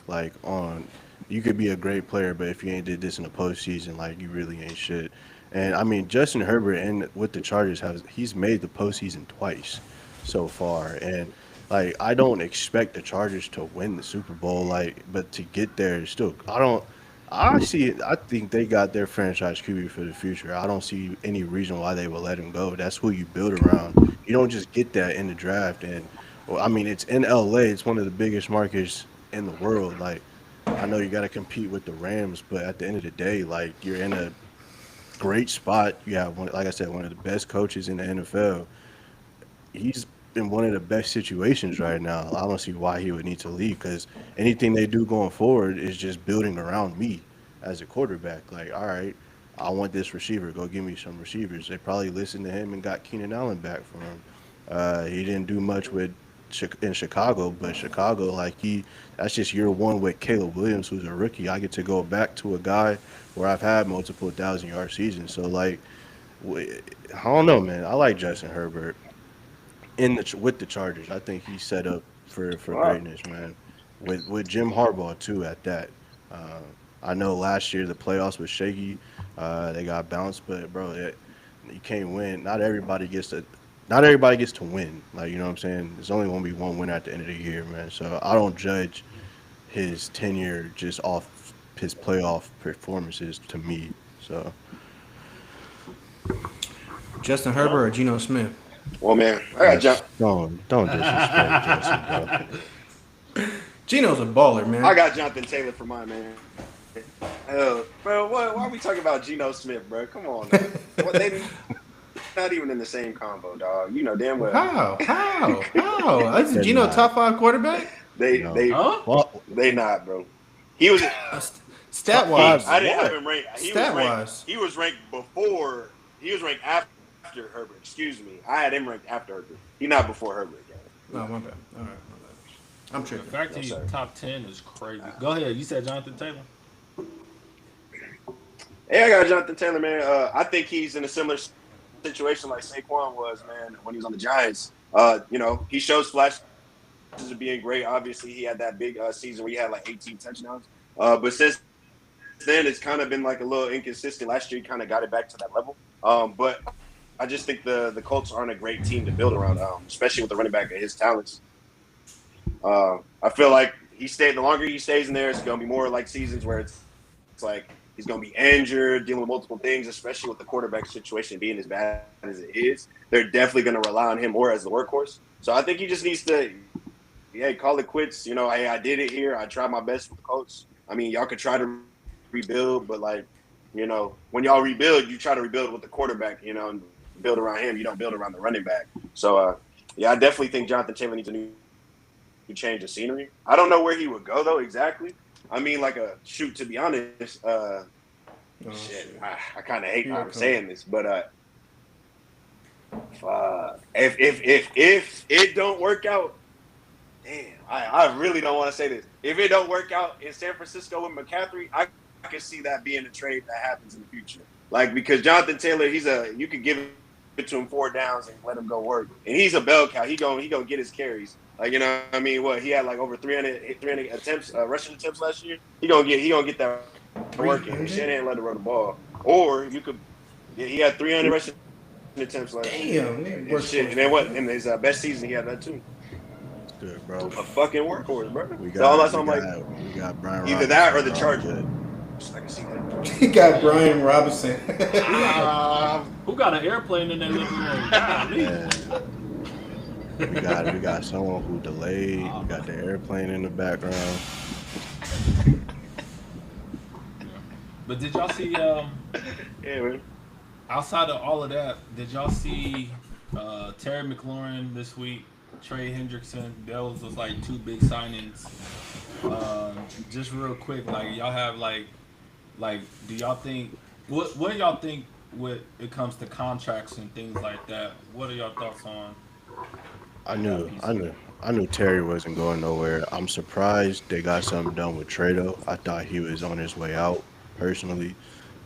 like on. You could be a great player, but if you ain't did this in the postseason, like you really ain't shit. And I mean, Justin Herbert and with the Chargers he's made the postseason twice so far, and like I don't expect the Chargers to win the Super Bowl, like, but to get there, still, I don't. I think they got their franchise QB for the future. I don't see any reason why they would let him go. That's who you build around. You don't just get that in the draft. And well, I mean, it's in LA. It's one of the biggest markets in the world. Like, I know you got to compete with the Rams, but at the end of the day, like you're in a great spot. You have one, like I said, one of the best coaches in the NFL. He's in one of the best situations right now. I don't see why he would need to leave because anything they do going forward is just building around me as a quarterback. Like, all right, I want this receiver. Go give me some receivers. They probably listened to him and got Keenan Allen back for him. He didn't do much with in Chicago, but Chicago, like that's just year one with Caleb Williams, who's a rookie. I get to go back to a guy where I've had multiple 1,000-yard seasons. So like, I don't know, man. I like Justin Herbert with the Chargers. I think he's set up for Wow. greatness, man. With Jim Harbaugh too at that. Uh, I know last year the playoffs was shaky. They got bounced, but bro, you can't win. Not everybody gets to win. Like you know what I'm saying. There's only going to be one win at the end of the year, man. So I don't judge his tenure just off his playoff performances to me. So Justin Well, Herbert or Geno Smith? well, man, I got John. that's don't disrespect Justin, bro. Geno's a baller, I man. got Jonathan Taylor for mine, man. Bro, why are we talking about Geno Smith, bro? Come on, now. What they not even in the same combo, dog. You know damn well. How? How? How? Is They're Geno not. top five quarterback? they No. they Huh? Well, they not, bro. He was Stat top he. five wise. I didn't have what? him ranked. He was Stat ranked. wise. He was ranked before. He was ranked after Herbert. Excuse me. I had him ranked after Herbert. He not before Herbert, guys. No, my bad. All right, my bad. I'm The tripping. fact No he's sir. top 10 is crazy. Go ahead. You said Jonathan Taylor. Hey, I got Jonathan Taylor, man. I think he's in a similar situation like Saquon was, man, when he was on the Giants. He shows flashes of being great. Obviously, he had that big season where he had like 18 touchdowns. But since then, it's kind of been like a little inconsistent. Last year, he kind of got it back to that level. But I just think the Colts aren't a great team to build around, especially with the running back of his talents. I feel like the longer he stays in there, it's going to be more like seasons where it's like he's going to be injured, dealing with multiple things, especially with the quarterback situation being as bad as it is. They're definitely going to rely on him more as the workhorse. So I think he just needs to, yeah, call it quits. Hey, I did it here. I tried my best with the Colts. I mean, y'all could try to rebuild, but when y'all rebuild, you try to rebuild with the quarterback, and build around him. You don't build around the running back. So, yeah, I definitely think Jonathan Taylor needs a new change of scenery. I don't know where he would go though exactly. I mean, like a shoot. To be honest, Oh shit. shit. I kind of hate Here how it I'm come. saying this, but fuck. If it don't work out, damn, I really don't want to say this. If it don't work out in San Francisco with McCaffrey, I can see that being a trade that happens in the future. Like because Jonathan Taylor, you could give it to him 4 downs and let him go work, and he's a bell cow. He gonna get his carries. Like what I mean, what he had like over 300 attempts, rushing attempts last year. He gonna get that work in. And 300? Shanahan let him run the ball, or you could. Yeah, he had 300 rushing attempts last year, Damn, nigga and works shit. for. And then what? In his best season, he had that too. Good, bro. A fucking workhorse, bro. We So got that's we why I'm like, got we got Brian either that or Robinson, the bro. I'm Chargers. good. I can see that. He got Brian Robinson. Who got an airplane in their living room? Golly. And we got someone who delayed. We got the airplane in the background. But did y'all see, Yeah, man. outside of all of that, did y'all see Terry McLaurin this week, Trey Hendrickson? Those was like two big signings. Just real quick, like y'all have like do y'all think what do y'all think when it comes to contracts and things like that? What are y'all thoughts on I that knew, piece I of it? knew, I knew Terry wasn't going nowhere. I'm surprised they got something done with Trado. I thought he was on his way out personally,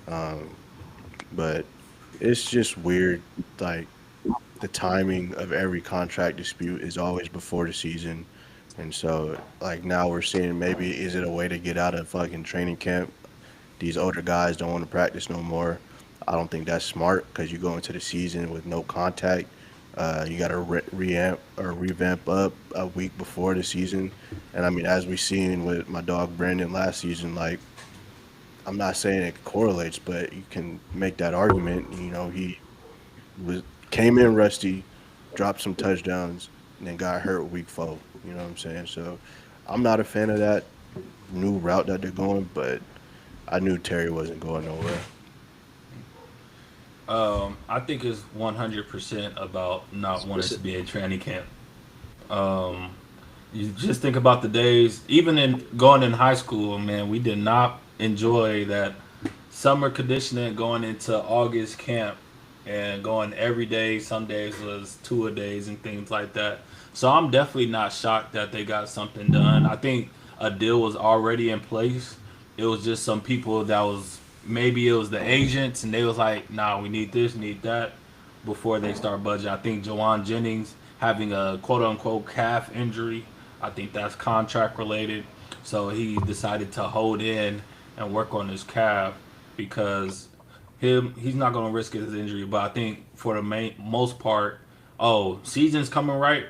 um, but it's just weird. Like the timing of every contract dispute is always before the season, and so like now we're seeing maybe is it a way to get out of fucking training camp? These older guys don't want to practice no more. I don't think that's smart because you go into the season with no contact. You got to revamp up a week before the season, and I mean, as we seen with my dog Brandon last season, like I'm not saying it correlates, but you can make that argument. He was came in rusty, dropped some touchdowns, and then got hurt week 4. You know what I'm saying? So I'm not a fan of that new route that they're going, but I knew Terry wasn't going nowhere. I think it's 100% about not wanting to be a training camp. Um, you just think about the days, even in going in high school, man, we did not enjoy that summer conditioning going into August camp and going every day. Some days was two a days and things like that. So I'm definitely not shocked that they got something done. I think a deal was already in place. It was just some people that was maybe it was the agents and they was like, nah, we need this, need that before they start budgeting. I think Jawan Jennings having a quote unquote calf injury. I think that's contract related. So he decided to hold in and work on his calf because he's not going to risk his injury. But I think for the most part, oh, season's coming right.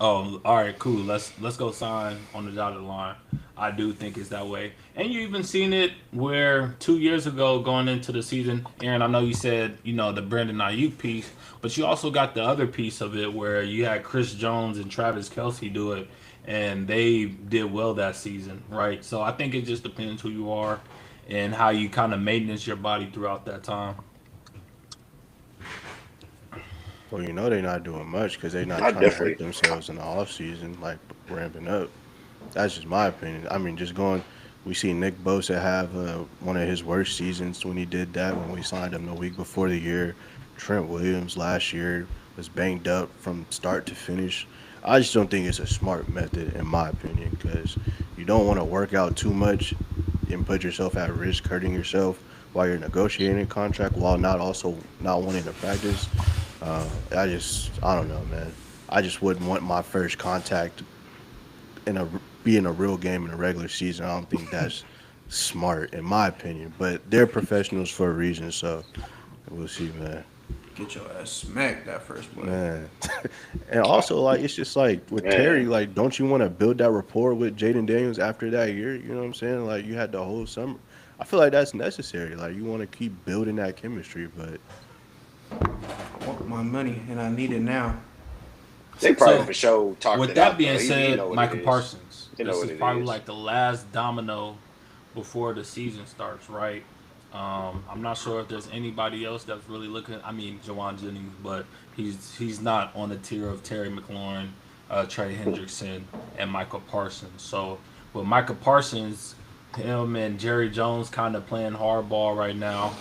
Oh, all right, cool. Let's go sign on the dotted line. I do think it's that way, and you even seen it where 2 years ago, going into the season, Aaron. I know you said the Brandon Ayuk piece, but you also got the other piece of it where you had Chris Jones and Travis Kelsey do it, and they did well that season, right? So I think it just depends who you are and how you kind of maintenance your body throughout that time. Well, they're not doing much because they're not I trying to hurt definitely. themselves in the off season, like ramping up. That's just my opinion. I mean, just going. We see Nick Bosa have one of his worst seasons when he did that when we signed him the week before the year. Trent Williams last year was banged up from start to finish. I just don't think it's a smart method, in my opinion, because you don't want to work out too much and put yourself at risk, hurting yourself while you're negotiating a contract, while not also not wanting to practice. I don't know, man. I just wouldn't want my first contact in a be in a real game in a regular season. I don't think that's smart, in my opinion. But they're professionals for a reason, so we'll see, man. Get your ass smacked that first play. Man, and also like it's just like with Terry, Man, like don't you want to build that rapport with Jaden Daniels after that year? You know what I'm saying? Like you had the whole summer. I feel like that's necessary. Like you want to keep building that chemistry, but I want my money and I need it now. they probably So, for sure talked with it that out being though. He said, know what it Michael is. Parsons, He know this what is it probably is. like the last domino before the season starts, right? I'm not sure if there's anybody else that's really looking. I mean, Jawan Jennings, but he's not on the tier of Terry McLaurin, Trey Hendrickson, and Michael Parsons. So with Michael Parsons, him and Jerry Jones kind of playing hardball right now.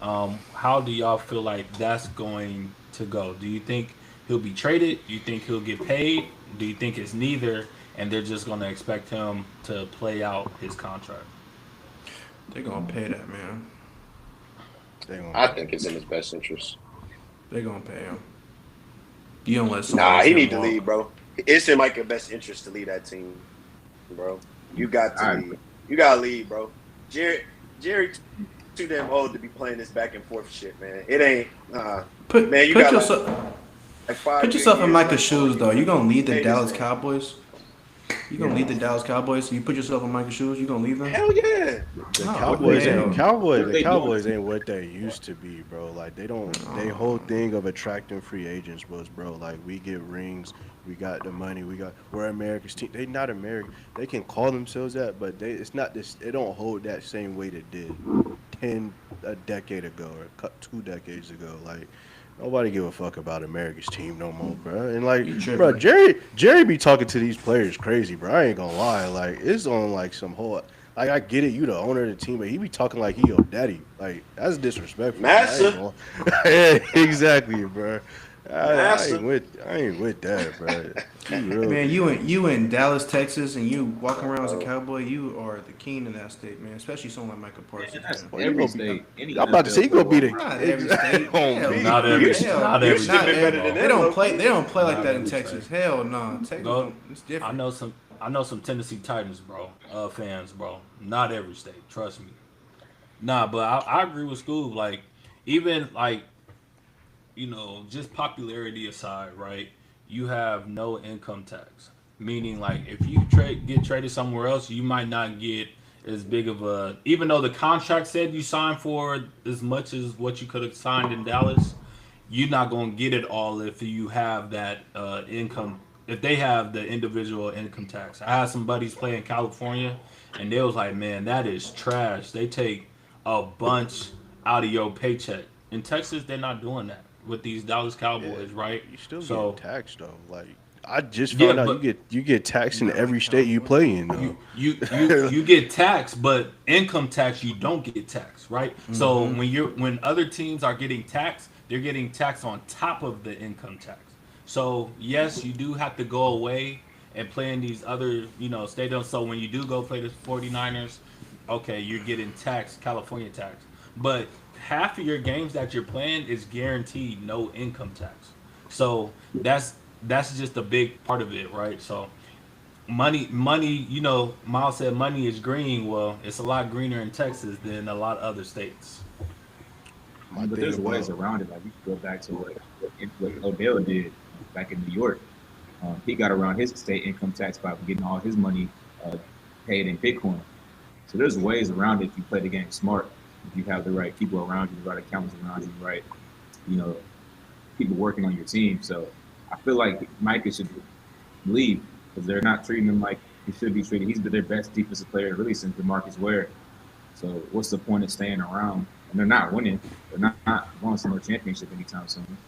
How do y'all feel like that's going to go? Do you think he'll be traded? Do you think he'll get paid? Do you think it's neither, and they're just going to expect him to play out his contract? They gonna pay that man. they gonna I pay think him. it's in his best interest. They gonna pay him. You don't let somebody Nah, like he him need to leave, walk. bro. It's in Mike's best interest to lead that team, bro. You got to I lead. You gotta lead, bro. Jerry too damn old to be playing this back and forth shit, man. It ain't man, Put you put got yourself like five put good yourself in years Micah's left on shoes you, though. You bro. gonna lead the Pay this Dallas man. Cowboys? You gonna lead the Dallas Cowboys? So you put yourself in Micah's shoes? You gonna leave them? Hell yeah. The No, what they Cowboys ain't doing? hell, Cowboys. What The they doing? Cowboys ain't what they used to be, bro. Like they don't. They whole no. thing of attracting free agents was, bro. Like we get rings, we got the money, we're America's team. They not American. They can call themselves that, but it's not this. They don't hold that same weight it did a decade ago or 2 decades ago. Like nobody give a fuck about America's team no more, bro. And like, You bro, tripping? Jerry be talking to these players crazy, bro. I ain't gonna lie. Like it's on like some whole. Like I get it, you the owner of the team, but he be talking like he your daddy. Like that's disrespectful, bro. I ain't Massa. gonna. Yeah, exactly, bro. Massa. I ain't with that, bro. You real. Man, you in Dallas, Texas, and you walking around as a Bro. cowboy. You are the king in that state, man. Especially someone like Michael Man, Parsons, that's man. Well, you every gonna be. state. Any I'm about to say NFL you player gonna be walking the around. Not every state. exact on Hell me. Not no. every, Houston, Hell, not every Houston not been state, better every, than bro. they them, don't low play. key. They don't play like Not that in every state. Texas. Hell no. Texas Go. don't. It's I different. know some. I know some Tennessee Titans, bro. Fans, bro. Not every state. Trust me. Nah, but I agree with Scoob. Like, even like just popularity aside, right? You have no income tax, meaning like if you get traded somewhere else, you might not get as big of a. Even though the contract said you signed for as much as what you could have signed in Dallas, you're not gonna get it all if you have that income. If they have the individual income tax, I had some buddies play in California, and they was like, "Man, that is trash. They take a bunch out of your paycheck." In Texas, they're not doing that with these Dallas Yeah, Cowboys, right? you still getting So taxed though. Like I just yeah, found out but you get taxed in Not like every state you California. play in you though. you you you get taxed, but income tax you don't get taxed, right? So when other teams are getting taxed, they're getting taxed on top of the income tax. So yes, you do have to go away and play in these other stadiums. So when you do go play the 49ers, okay, you're getting taxed, California tax, but half of your games that you're playing is guaranteed no income tax. So that's just a big part of it, right? So money, Miles said money is green. Well, it's a lot greener in Texas than a lot of other states. My But thing there's ways about around it. Like we could go back to what Odell did back in New York. He got around his state income tax by getting all his money uh, paid in Bitcoin. So there's ways around it if you play the game smart. If you have the right people around you, the right accountants around you, the right, you know, people working on your team. So I feel like Micah should leave because they're not treating him like he should be treated. He's been their best defensive player really since DeMarcus Ware. So what's the point of staying around? And they're not winning. They're not going to no championship anytime soon.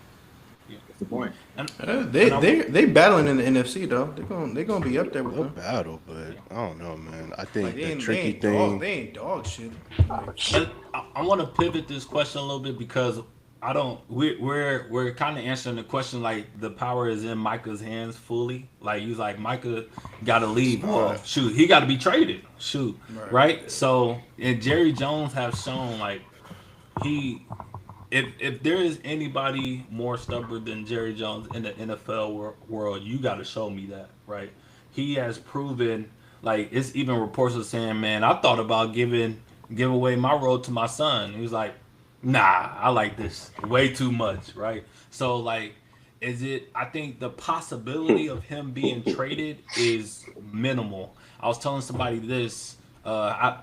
Yeah. What's the point? And They and I they want they battling in the NFC though. They gonna be up there with they'll them. battle, but I don't know, man. I Like think they the ain't they tricky ain't dog thing. they ain't dog shit. Like and I want to pivot this question a little bit because I don't. We're kind of answering the question like the power is in Micah's hands fully. Like he's like Micah got to It's leave. Well, not. shoot, he got to be traded. Shoot, right. right? So and Jerry Jones have shown like he if there is anybody more stubborn than Jerry Jones in the NFL world, you got to show me that, right? He has proven like it's even reports of saying, man, I thought about give away my role to my son. He was like, nah, I like this way too much, right? So like, is it? I think the possibility of him being traded is minimal. I was telling somebody this.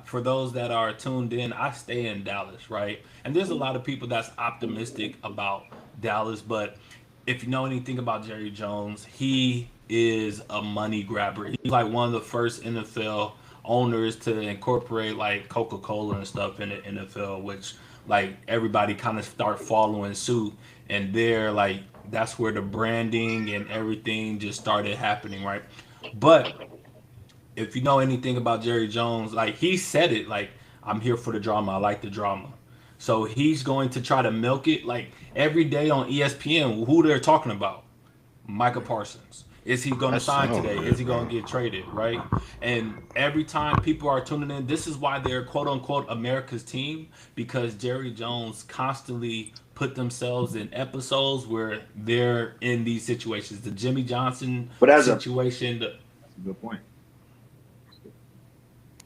For those that are tuned in, I stay in Dallas, right? And there's a lot of people that's optimistic about Dallas, but if you know anything about Jerry Jones, he is a money grabber. He's like one of the first NFL owners to incorporate like Coca-Cola and stuff in the NFL, which like everybody kind of start following suit, and they're like that's where the branding and everything just started happening, right? But if you know anything about Jerry Jones, like he said it, like I'm here for the drama. I like the drama. So he's going to try to milk it like every day on ESPN. Who they're talking about? Micah Parsons. Is he going to That sign sound today? Is good, he going bro. to get traded? Right? And every time people are tuning in, this is why they're quote unquote America's team because Jerry Jones constantly put themselves in episodes where they're in these situations. The Jimmy Johnson But as a situation, That's a good point.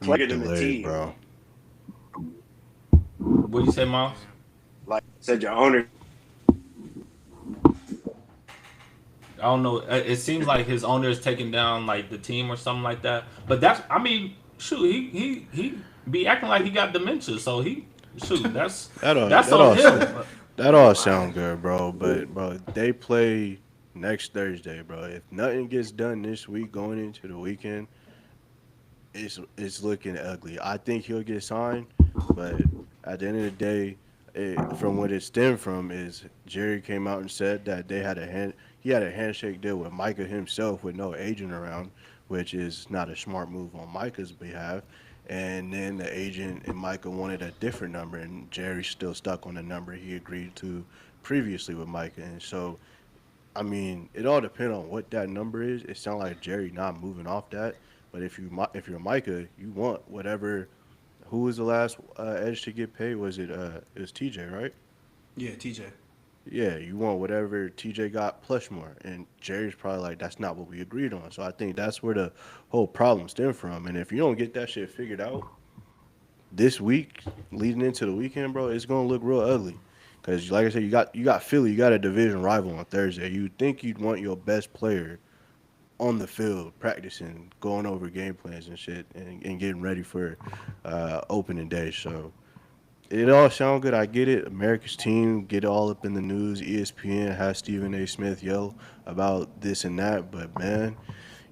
You player in the delayed, team, bro. what do you say, Miles? like I said, your owner. I don't know. It seems like his owner is taking down like the team or something like that. But that's, I mean, shoot, he be acting like he got dementia. So he, shoot, That all that's that on all him. that all sound good, bro. But bro, they play next Thursday, bro. If nothing gets done this week going into the weekend, it's looking ugly. I think he'll get signed, but at the end of the day, from what it stemmed from is Jerry came out and said that he had a handshake deal with Micah himself with no agent around, which is not a smart move on Micah's behalf. And then the agent and Micah wanted a different number, and Jerry's still stuck on the number he agreed to previously with Micah. And so I mean, it all depends on what that number is. It sounds like Jerry not moving off that. But if you're Micah, you want whatever. Who was the last edge to get paid? It was TJ, right? yeah, TJ. Yeah, you want whatever TJ got plus more. And Jerry's probably like, that's not what we agreed on. So I think that's where the whole problem stemmed from. And if you don't get that shit figured out this week, leading into the weekend, bro, it's gonna look real ugly. Because like I said, you got Philly, you got a division rival on Thursday. You think you'd want your best player on the field practicing, going over game plans and shit, and getting ready for opening day. So it all sound good. I get it. America's team get all up in the news. ESPN has Stephen A. Smith yell about this and that, but man,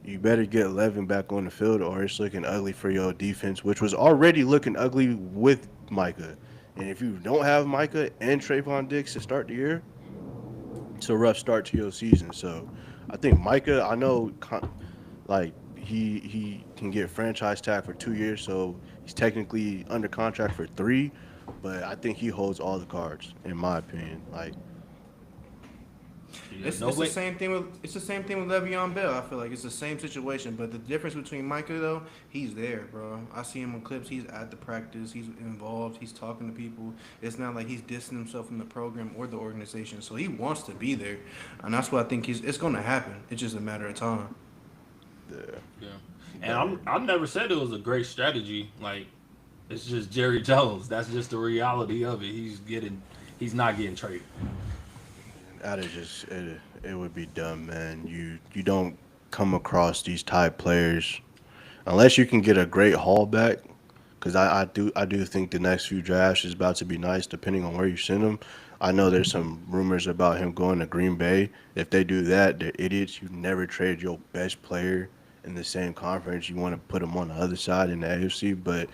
you better get 11 back on the field, or it's looking ugly for your defense, which was already looking ugly with Micah. And if you don't have Micah and Trayvon Diggs to start the year, it's a rough start to your season. So I think Micah, I know, like he can get franchise tag for 2 years, so he's technically under contract for three. But I think he holds all the cards, in my opinion. Like, Yeah, It's no the way. same thing with Le'Veon Bell. I feel like it's the same situation, but the difference between Micah though, he's there, bro. I see him in clips. He's at the practice. He's involved. He's talking to people. It's not like he's dissing himself from the program or the organization. So he wants to be there, and that's what I think it's going to happen. It's just a matter of time. yeah, Yeah, and but I never said it was a great strategy. Like it's just Jerry Jones. That's just the reality of it. He's not getting traded. that is just it would be dumb, man. You don't come across these type players unless you can get a great haul back. Because I do think the next few drafts is about to be nice, depending on where you send him. I know there's some rumors about him going to Green Bay. If they do that, they're idiots. You never trade your best player in the same conference. You want to put him on the other side in the AFC. But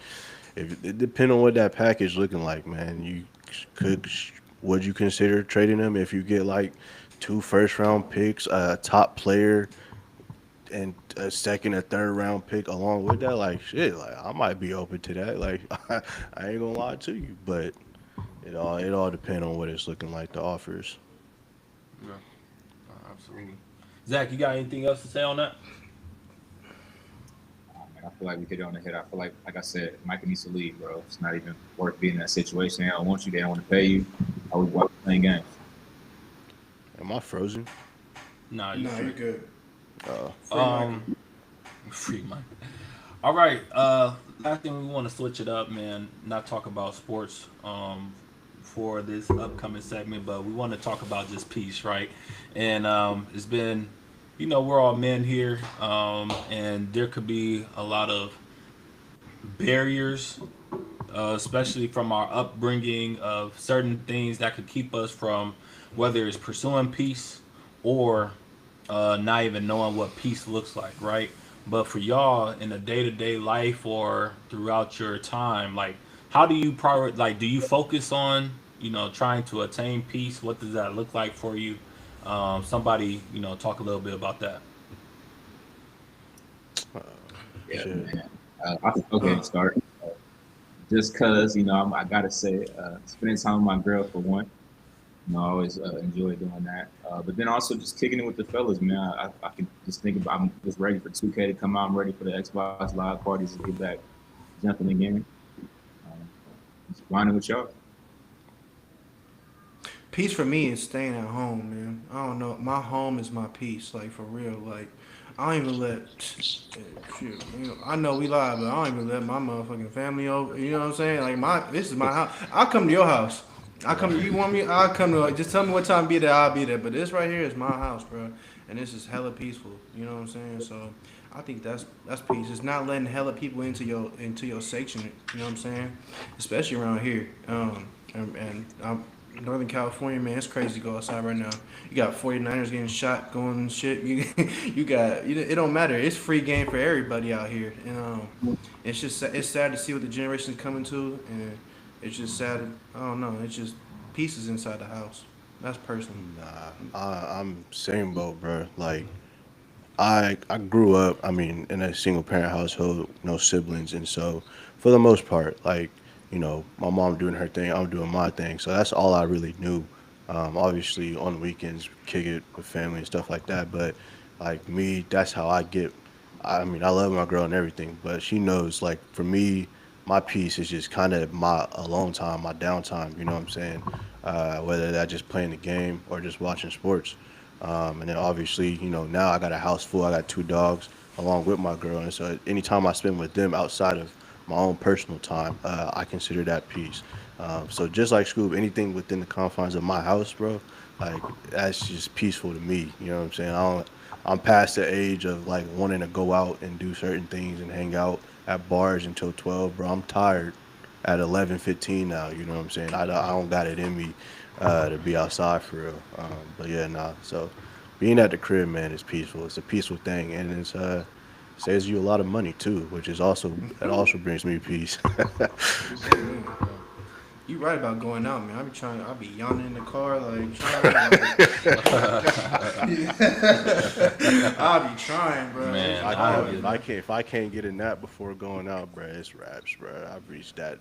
if it depend on what that package looking like, man, you could would you consider trading him if you get like two first round picks, a top player, and a second or third round pick along with that? Like shit, like I might be open to that. Like I ain't gonna lie to you, but it all depends on what it's looking like, the offers. Yeah, absolutely. Zach, you got anything else to say on that? Man, I feel like we hit it on the head. I feel like I said, Micah needs to leave, bro. It's not even worth being in that situation. They don't want you. They don't want to pay you. I would want playing games. Am I frozen? Nah, you No, you're free. good. Uh, Free Micah. Free money. All right. Last thing we want to switch it up, man. Not talk about sports. For this upcoming segment, but we want to talk about just peace, right? And it's been, we're all men here, and there could be a lot of barriers, especially from our upbringing of certain things that could keep us from whether it's pursuing peace or not even knowing what peace looks like, right? But for y'all in a day to day life or throughout your time, like how do you like do you focus on trying to attain peace? What does that look like for you? Somebody talk a little bit about that. Yeah, shit. man. I'll go ahead and start. Just cause I gotta say, spending time with my girl for one. I always enjoy doing that. But then also just kicking it with the fellas, man. I can just think about. I'm just ready for 2K to come out. I'm ready for the Xbox Live parties to get back jumping again. Um, just grinding with y'all. Peace for me is staying at home, man. I don't know. My home is my peace, like for real. Like I don't even let shoot. I know we lie, but I don't even let my motherfucking family over. You know what I'm saying? Like this is my house. I'll come to your house. I come. You want me? I'll come to. Just tell me what time to be there. I'll be there. But this right here is my house, bro, and this is hella peaceful. You know what I'm saying? So I think that's peace. It's not letting hella people into your section. You know what I'm saying? Especially around here. And I'm Northern California, man, it's crazy to go outside right now. You got 49ers getting shot, going and shit. You got it don't matter. It's free game for everybody out here, and it's sad to see what the generation's coming to, and it's just sad. I don't know. It's just pieces inside the house. That's personal. Nah, I'm same boat, bro. Like I grew up, I mean, in a single parent household, no siblings, and so for the most part, like my mom doing her thing, I'm doing my thing. So that's all I really knew. Obviously, on the weekends, kick it with family and stuff like that. But like me, that's how I get. I mean, I love my girl and everything, but she knows. Like for me, my peace is just kind of my alone time, my downtime. You know what I'm saying? Whether that just playing the game or just watching sports. And then obviously, now I got a house full. I got two dogs along with my girl, and so anytime I spend with them outside of my own personal time, I consider that peace. So just like Scoop, anything within the confines of my house, bro, like that's just peaceful to me. You know what I'm saying? I'm past the age of like wanting to go out and do certain things and hang out at bars until 12, bro. I'm tired at 11:15 now. You know what I'm saying? I don't got it in me to be outside for real. But yeah, nah. So being at the crib, man, is peaceful. It's a peaceful thing, and it's saves you a lot of money too, which is also that also brings me peace. Yeah, bro. You right about going out, man. I be trying. I be yawning in the car, like trying, like. I be trying, bro. It's Man, I hard, get bro. If I can't get a nap before going out, bro, it's raps, bro. I've reached that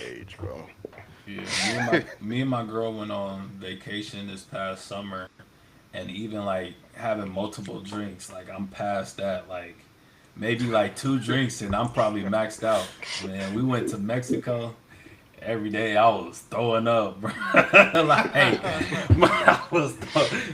age, bro. Yeah, me and my girl went on vacation this past summer, and even like having multiple drinks, like I'm past that. Like maybe like two drinks, and I'm probably maxed out. Man, we went to Mexico. Every day I was throwing up, bro. Like, I was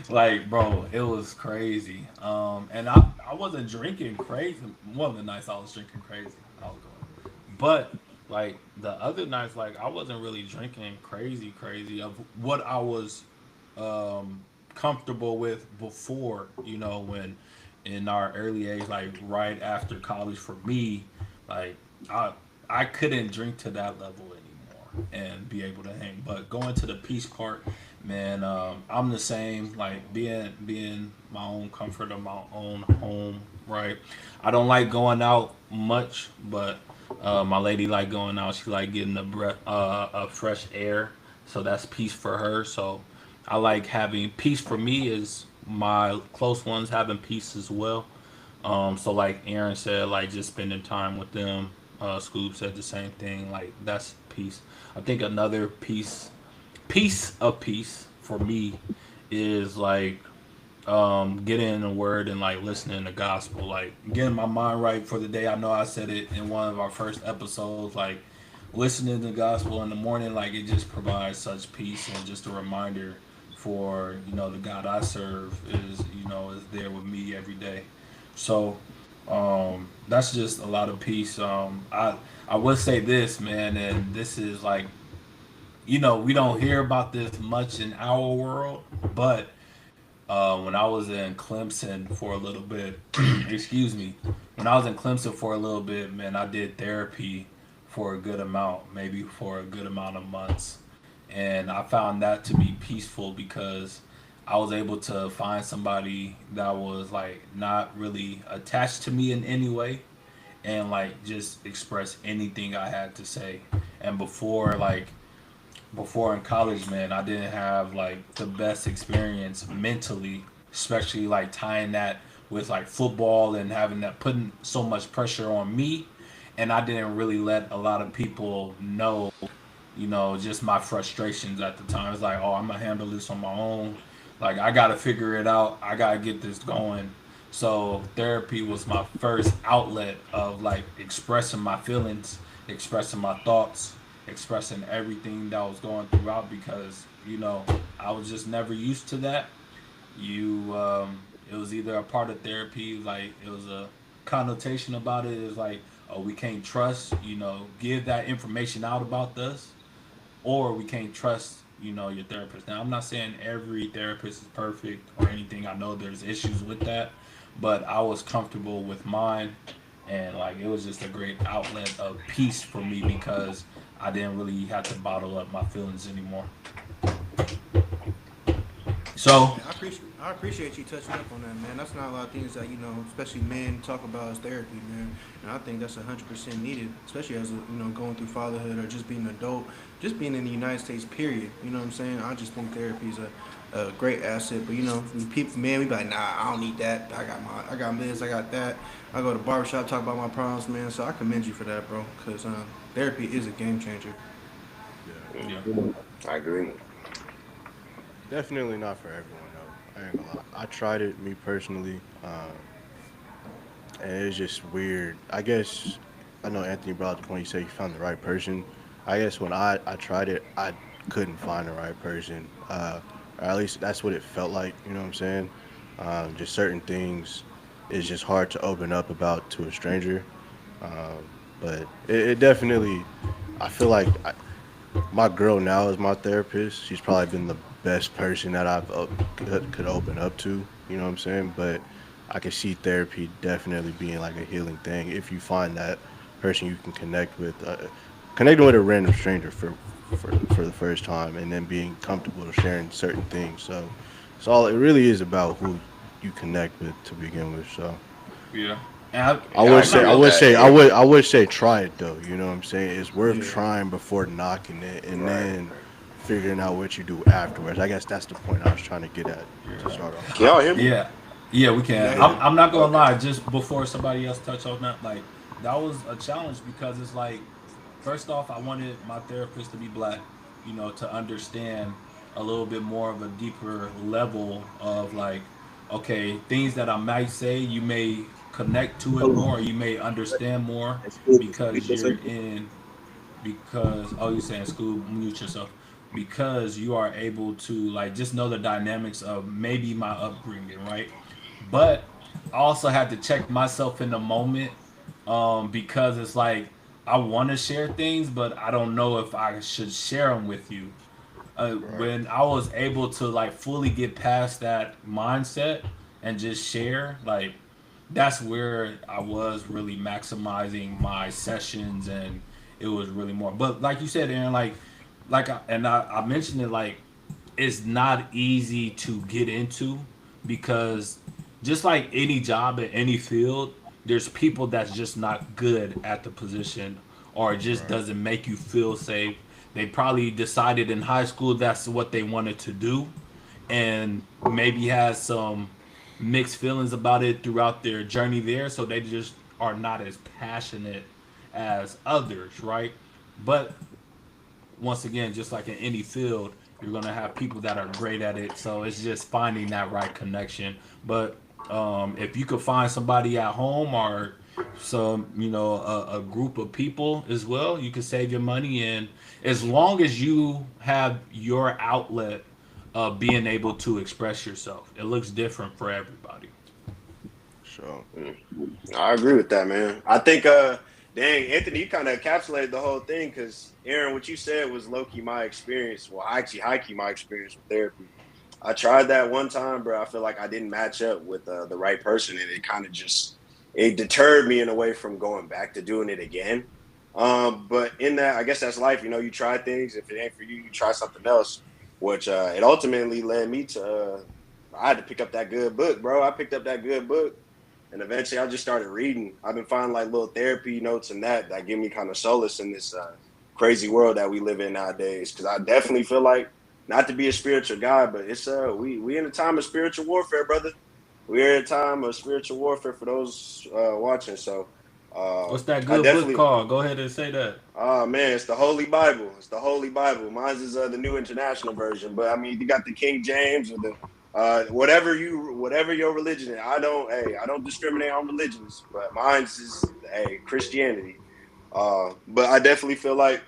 like, bro, it was crazy. And I wasn't drinking crazy. One of the nights I was drinking crazy. I was going, but like the other nights, like I wasn't really drinking crazy of what I was comfortable with before. When in our early age, like right after college, for me, like I I couldn't drink to that level anymore and be able to hang. But going to the peace part, man, I'm the same. Like being my own comfort of my own home, right? I don't like going out much, but my lady like going out. She like getting a fresh air, so that's peace for her. So I like having peace. For me is my close ones having peace as well. So like Aaron said, like just spending time with them. Scoop said the same thing. Like that's peace. I think another piece of peace for me is like getting in the word and like listening to gospel, like getting my mind right for the day. I know I said it in one of our first episodes, like listening to the gospel in the morning, like it just provides such peace and just a reminder for the God I serve is there with me every day. So that's just a lot of peace. I would say this, man, and this is like we don't hear about this much in our world, but when I was in Clemson for a little bit, excuse me, when I was in Clemson for a little bit, man, I did therapy for a good amount, maybe for a good amount of months. And I found that to be peaceful because I was able to find somebody that was like not really attached to me in any way and like just express anything I had to say. And before in college, man, I didn't have like the best experience mentally, especially like tying that with like football and having that putting so much pressure on me. And I didn't really let a lot of people know, just my frustrations at the time. It's like, oh, I'm gonna handle this on my own. Like I gotta figure it out. I gotta get this going. So therapy was my first outlet of like expressing my feelings, expressing my thoughts, expressing everything that was going throughout because I was just never used to that. It was either a part of therapy, like it was a connotation about it is like, oh, we can't trust, give that information out about us, or we can't trust your therapist. Now I'm not saying every therapist is perfect or anything. I know there's issues with that, but I was comfortable with mine, and like it was just a great outlet of peace for me because I didn't really have to bottle up my feelings anymore. So Yeah, I appreciate you touching up on that, man. That's not a lot of things that especially men talk about as therapy, man. And I think that's 100% needed, especially as going through fatherhood or just being an adult, just being in the United States. Period. You know what I'm saying? I just think therapy is a great asset. But we people, man, we be like, nah, I don't need that. I got this, I got that. I go to barbershop, talk about my problems, man. So I commend you for that, bro, because therapy is a game changer. Yeah, yeah, I agree. definitely not for everyone though. I ain't gonna lie. I tried it me personally, and it's just weird. I guess I know Anthony brought up the point. He said he found the right person. I guess when I tried it, I couldn't find the right person. Or at least that's what it felt like. You know what I'm saying? Just certain things is just hard to open up about to a stranger. But it definitely, I feel like my girl now is my therapist. She's probably been the best person that could open up to. You know what I'm saying? But I can see therapy definitely being like a healing thing if you find that person you can connect with. Connecting with a random stranger for the first time, and then being comfortable to sharing certain things. So it's all it really is about who you connect with to begin with. So Yeah. And I Yeah, I would I'm say, not agree I with gonna. would that, say, Aaron. I would say, try it though. You know what I'm saying? It's worth Yeah. trying before knocking it, and Right. then figuring out what you do afterwards. I guess that's the point I was trying to get at to start off Can with. y'all hear me? Yeah, yeah, we Yeah, can. I hear I'm, you. I'm not gonna Okay. lie. Just before somebody else touch on that, like that was a challenge because it's like, first off, I wanted my therapist to be black, to understand a little bit more of a deeper level of like, okay, things that I might say, you may connect to it more, you may understand more because you're in because oh you're saying school mute yourself because you are able to like just know the dynamics of maybe my upbringing, right? But I also had to check myself in the moment, because it's like I want to share things but I don't know if I should share them with you. Right. When I was able to like fully get past that mindset and just share, like that's where I was really maximizing my sessions, and it was really more. But like you said, Aaron, I mentioned it, like it's not easy to get into because just like any job in any field, there's people that's just not good at the position or it just Right. doesn't make you feel safe. They probably decided in high school that's what they wanted to do and maybe has some mixed feelings about it throughout their journey there, so they just are not as passionate as others, right? But once again, just like in any field, you're gonna have people that are great at it. So it's just finding that right connection. But if you could find somebody at home or some, a group of people as well, you can save your money. And as long as you have your outlet of being able to express yourself, it looks different for everybody. So I agree with that, man. I think, dang, Anthony, you kind of encapsulated the whole thing because, Aaron, what you said was low key my experience. Well, actually, high key my experience with therapy. I tried that one time, bro. I feel like I didn't match up with the right person, and it kind of just it deterred me in a way from going back to doing it again. But in that, I guess that's life. You know, you try things. If it ain't for you, you try something else. Which it ultimately led me to. I had to pick up that good book, bro. I picked up that good book and eventually I just started reading. I've been finding like little therapy notes and that give me kind of solace in this crazy world that we live in nowadays. Because I definitely feel like not to be a spiritual guy, but it's we in a time of spiritual warfare, brother. We're in a time of spiritual warfare for those watching. So What's that I good book definitely called? Go ahead and say that. oh man, it's the Holy Bible. It's the Holy Bible. Mine's is the New International Version, but I mean, you got the King James or the whatever your religion is. I don't discriminate on religions, but mine's is Christianity. But I definitely feel like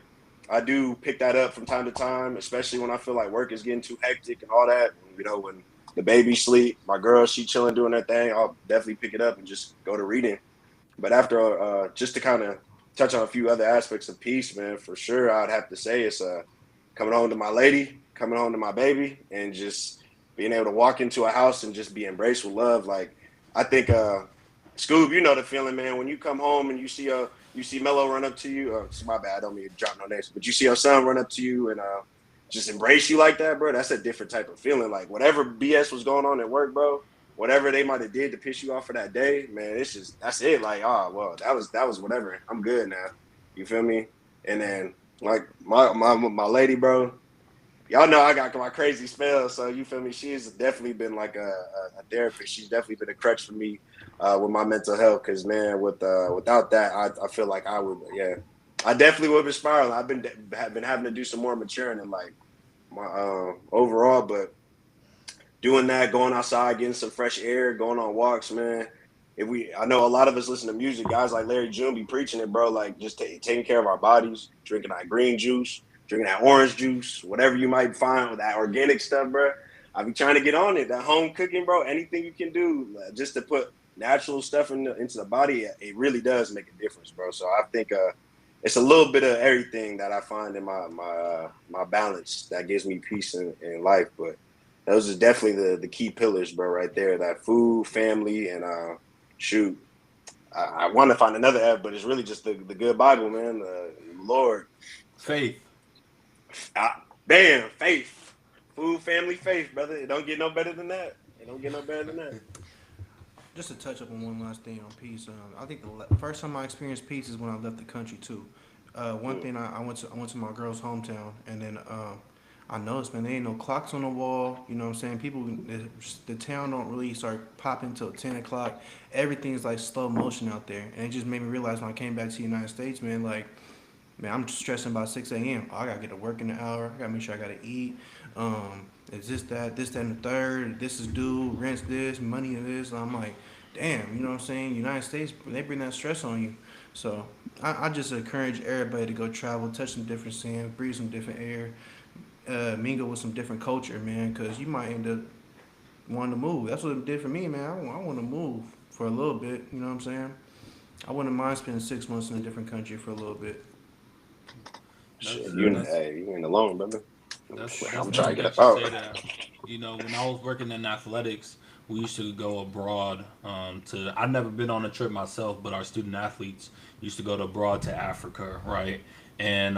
I do pick that up from time to time, especially when I feel like work is getting too hectic and all that. You know, when the baby sleep, my girl she chilling doing her thing, I'll definitely pick it up and just go to reading. But after just to kind of touch on a few other aspects of peace, man, for sure, I'd have to say it's coming home to my lady, coming home to my baby, and just being able to walk into a house and just be embraced with love. Like I think, Scoob, you know the feeling, man. When you come home and you see Mello run up to you. It's my bad, I don't mean to drop no names, but you see your son run up to you and just embrace you like that, bro. That's a different type of feeling. Like whatever BS was going on at work, bro, whatever they might have did to piss you off for that day, man, it's just that's it. Like, oh well, that was whatever. I'm good now. You feel me? And then like my lady, bro. Y'all know I got my crazy spell, so you feel me? She's definitely been like a therapist. She's definitely been a crutch for me with my mental health. Cause man, without that, I feel like I would, yeah, I definitely would have been spiraling. Have been having to do some more maturing in like my overall, but doing that, going outside, getting some fresh air, going on walks, man. I know a lot of us listen to music. Guys like Larry June be preaching it, bro. Like just taking care of our bodies, drinking that green juice, drinking that orange juice, whatever you might find with that organic stuff, bro. I be trying to get on it. That home cooking, bro. Anything you can do just to put natural stuff into the body, it really does make a difference, bro. So I think it's a little bit of everything that I find in my balance that gives me peace in life, but those is definitely the key pillars, bro, right there. That food, family, and shoot. I want to find another F, but it's really just the good Bible, man. The Lord. Faith. Damn, faith. Food, family, faith, brother. It don't get no better than that. It don't get no better than that. Just to touch up on one last thing on peace, I think the first time I experienced peace is when I left the country too. One Mm. thing I went to my girl's hometown, and then I noticed, man, there ain't no clocks on the wall. You know what I'm saying? People, the town don't really start popping till 10 o'clock. Everything's like slow motion out there, and it just made me realize when I came back to the United States, man, like, man, I'm stressing about 6 a.m. Oh, I gotta get to work in an hour. I gotta make sure I gotta eat. Is this, that, and the third? This is due. Rent's this. Money is this. And I'm like, damn. You know what I'm saying? United States, they bring that stress on you. So I just encourage everybody to go travel, touch some different sand, breathe some different air, mingle with some different culture, man. Because you might end up wanting to move. That's what it did for me, man. I want to move for a little bit. You know what I'm saying? I wouldn't mind spending 6 months in a different country for a little bit. Shit, That's that's you ain't alone, brother. that's I'm funny trying to get that up you out. say that. You know, when I was working in athletics, we used to go abroad. To I've never been on a trip myself, but our student athletes used to go to abroad to Africa, right? And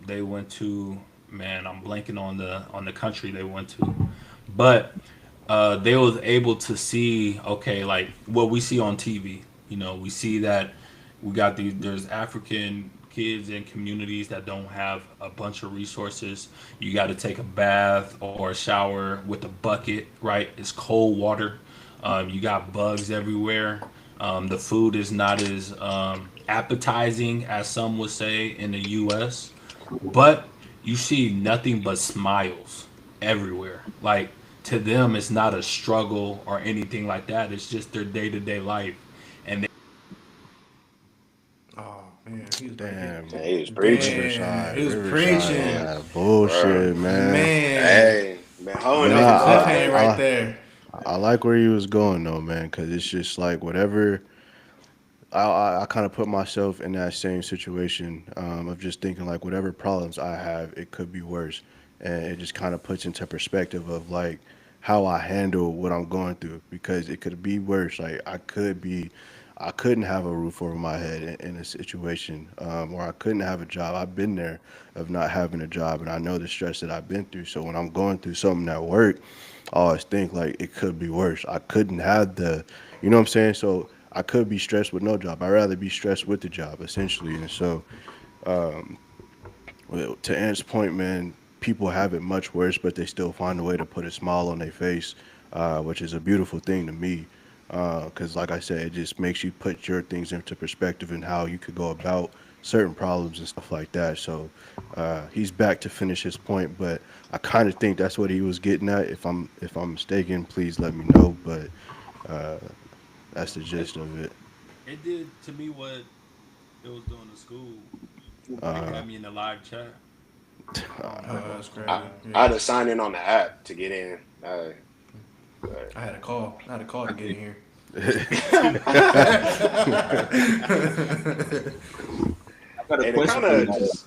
they went to, man, I'm blanking on the country they went to, but they was able to see, okay, like what we see on TV. You know, we see that we got these. There's African kids in communities that don't have a bunch of resources. You got to take a bath or a shower with a bucket, right? It's cold water. You got bugs everywhere. The food is not as appetizing as some would say in the U.S., but you see nothing but smiles everywhere. Like, to them, it's not a struggle or anything like that. It's just their day to day life, and Oh man, he was breaking. Damn, Man, he was preaching, Damn, he Riverside, was Riverside on preaching. that bro. bullshit, man. Man, Hey, man, holding that But up was a his nah, cliffhanger end. right I there. I like where he was going though, man, because it's just like whatever. I kind of put myself in that same situation of just thinking like whatever problems I have, it could be worse, and it just kind of puts into perspective of like how I handle what I'm going through because it could be worse. Like I couldn't have a roof over my head in a situation, or I couldn't have a job. I've been there of not having a job, and I know the stress that I've been through. So when I'm going through something at work, I always think like it could be worse. I couldn't have you know what I'm saying? So I could be stressed with no job. I'd rather be stressed with the job, essentially. And so, well, to Ant's point, man, people have it much worse, but they still find a way to put a smile on their face, which is a beautiful thing to me. Because, like I said, it just makes you put your things into perspective and how you could go about certain problems and stuff like that. So he's back to finish his point, but I kind of think that's what he was getting at. If I'm mistaken, please let me know. But that's the it, gist of it. it did to me what it was doing to school. It got me in the live chat. That's I, crazy. I Yeah, had to sign in on the app to get in. I had a call. I had a call to get in here. I got a And it question kind for of you. just.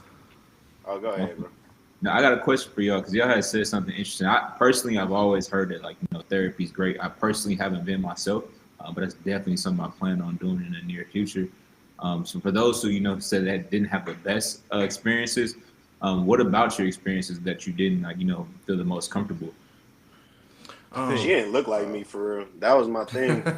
Oh, go ahead, bro. Now I got a question for y'all because y'all had said something interesting. I personally, I've always heard that therapy is great. I personally haven't been myself, but that's definitely something I plan on doing in the near future. So for those who said that didn't have the best experiences, what about your experiences that you didn't feel the most comfortable? She Um. didn't look like me for real. That was my thing. She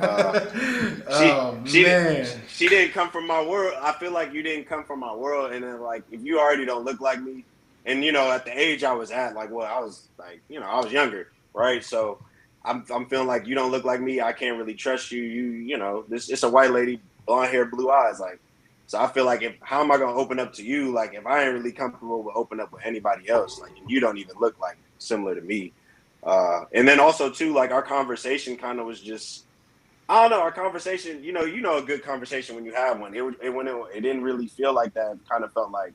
Oh she did man. she didn't come from my world. I feel like you didn't come from my world, and then like if you already don't look like me, and at the age I was at, like I was like I was younger, right? So I'm feeling like you don't look like me. I can't really trust you. This it's a white lady, blonde hair, blue eyes, like. So I feel like if how am I gonna open up to you? Like if I ain't really comfortable with open up with anybody else, like and you don't even look like similar to me. And then also too, like our conversation kind of was just, I don't know, our conversation, a good conversation when you have one. It didn't really feel like that. It kind of felt like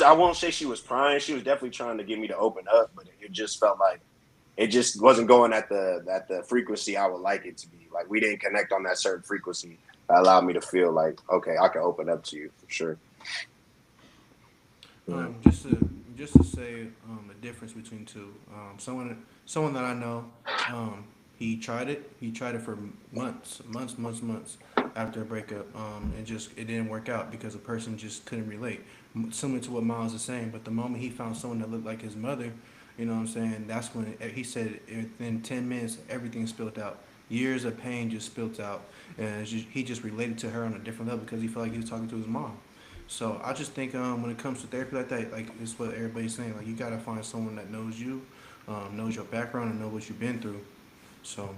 I won't say she was prying. She was definitely trying to get me to open up, but it just felt like it just wasn't going at the frequency I would like it to be. Like we didn't connect on that certain frequency that allowed me to feel like, okay, I can open up to you for sure. Um. Just to just to say a difference between two. Someone that I know, he tried it. He tried it for months after a breakup, and just it didn't work out because the person just couldn't relate. Similar to what Miles is saying, but the moment he found someone that looked like his mother, you know what I'm saying? That's when he said within 10 minutes everything spilled out. Years of pain just spilled out, and he just related to her on a different level because he felt like he was talking to his mom. So I just think when it comes to therapy like that, like it's what everybody's saying. Like you gotta find someone that knows you, knows your background, and know what you've been through. So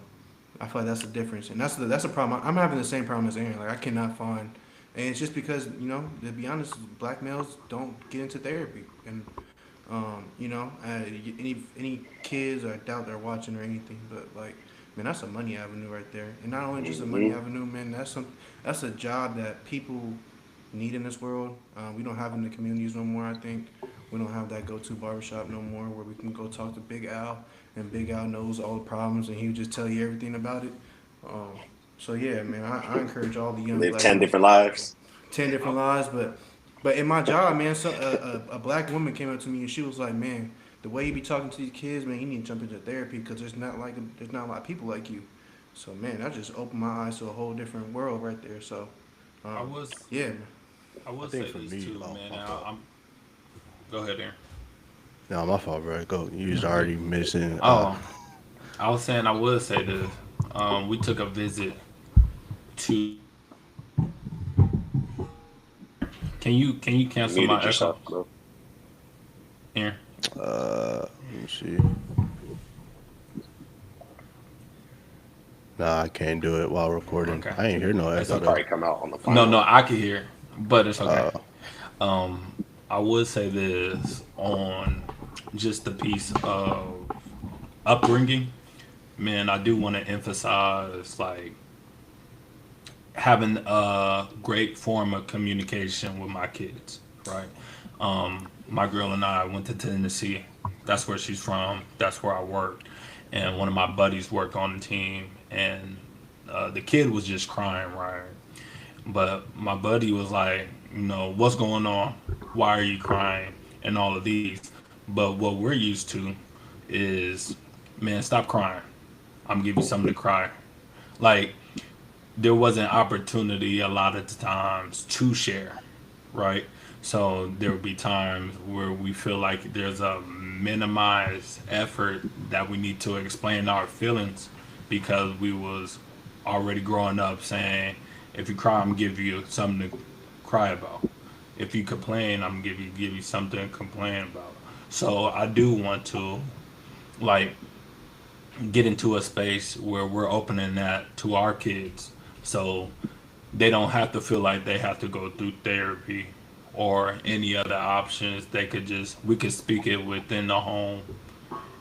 I feel like that's the difference, and that's a problem. I'm having the same problem as Aaron. Like I cannot find, and it's just because to be honest, black males don't get into therapy, and any kids I doubt they're watching or anything, but like man, that's a money avenue right there, and not only just a money Hmm. avenue, man. That's a job that people need in this world. We don't have in the communities no more. I think we don't have that go-to barbershop no more where we can go talk to Big Al and Big Al knows all the problems and he would just tell you everything about it. Um, so yeah, man, I encourage all the young Live black 10 men different lives. 10 different lives, but in my job, man, a black woman came up to me and she was like, man, the way you be talking to these kids, man, you need to jump into therapy because there's not a lot of people like you. So man, that just opened my eyes to a whole different world right there. So I um, was yeah, man. I I would think say for this me, too, oh, man. my Now, fault. go ahead, Aaron. No, my fault, bro. Go. You was No, good. already missing. Oh, I was saying I would say this. We took a visit to. Can you You cancel muted my echo, yourself, bro. Aaron? Let me see. Nah, I can't do it while recording. Okay, I ain't hear no it's echo It'll okay. though. probably come out on the No, no, final. I can hear, but it's okay. Uh, Um, I would say this on just the piece of upbringing. Man, I do want to emphasize like having a great form of communication with my kids, right? My girl and I went to Tennessee. That's where she's from. That's where I worked. And one of my buddies worked on the team, and the kid was just crying, right? But my buddy was like, what's going on? Why are you crying? And all of these. But what we're used to is, man, stop crying. I'm gonna give you something to cry. Like there wasn't opportunity a lot of the times to share, right? So there would be times where we feel like there's a minimized effort that we need to explain our feelings because we was already growing up saying, if you cry, I'm gonna give you something to cry about. If you complain, I'm gonna give you something to complain about. So I do want to like get into a space where we're opening that to our kids so they don't have to feel like they have to go through therapy or any other options. They could just we could speak it within the home,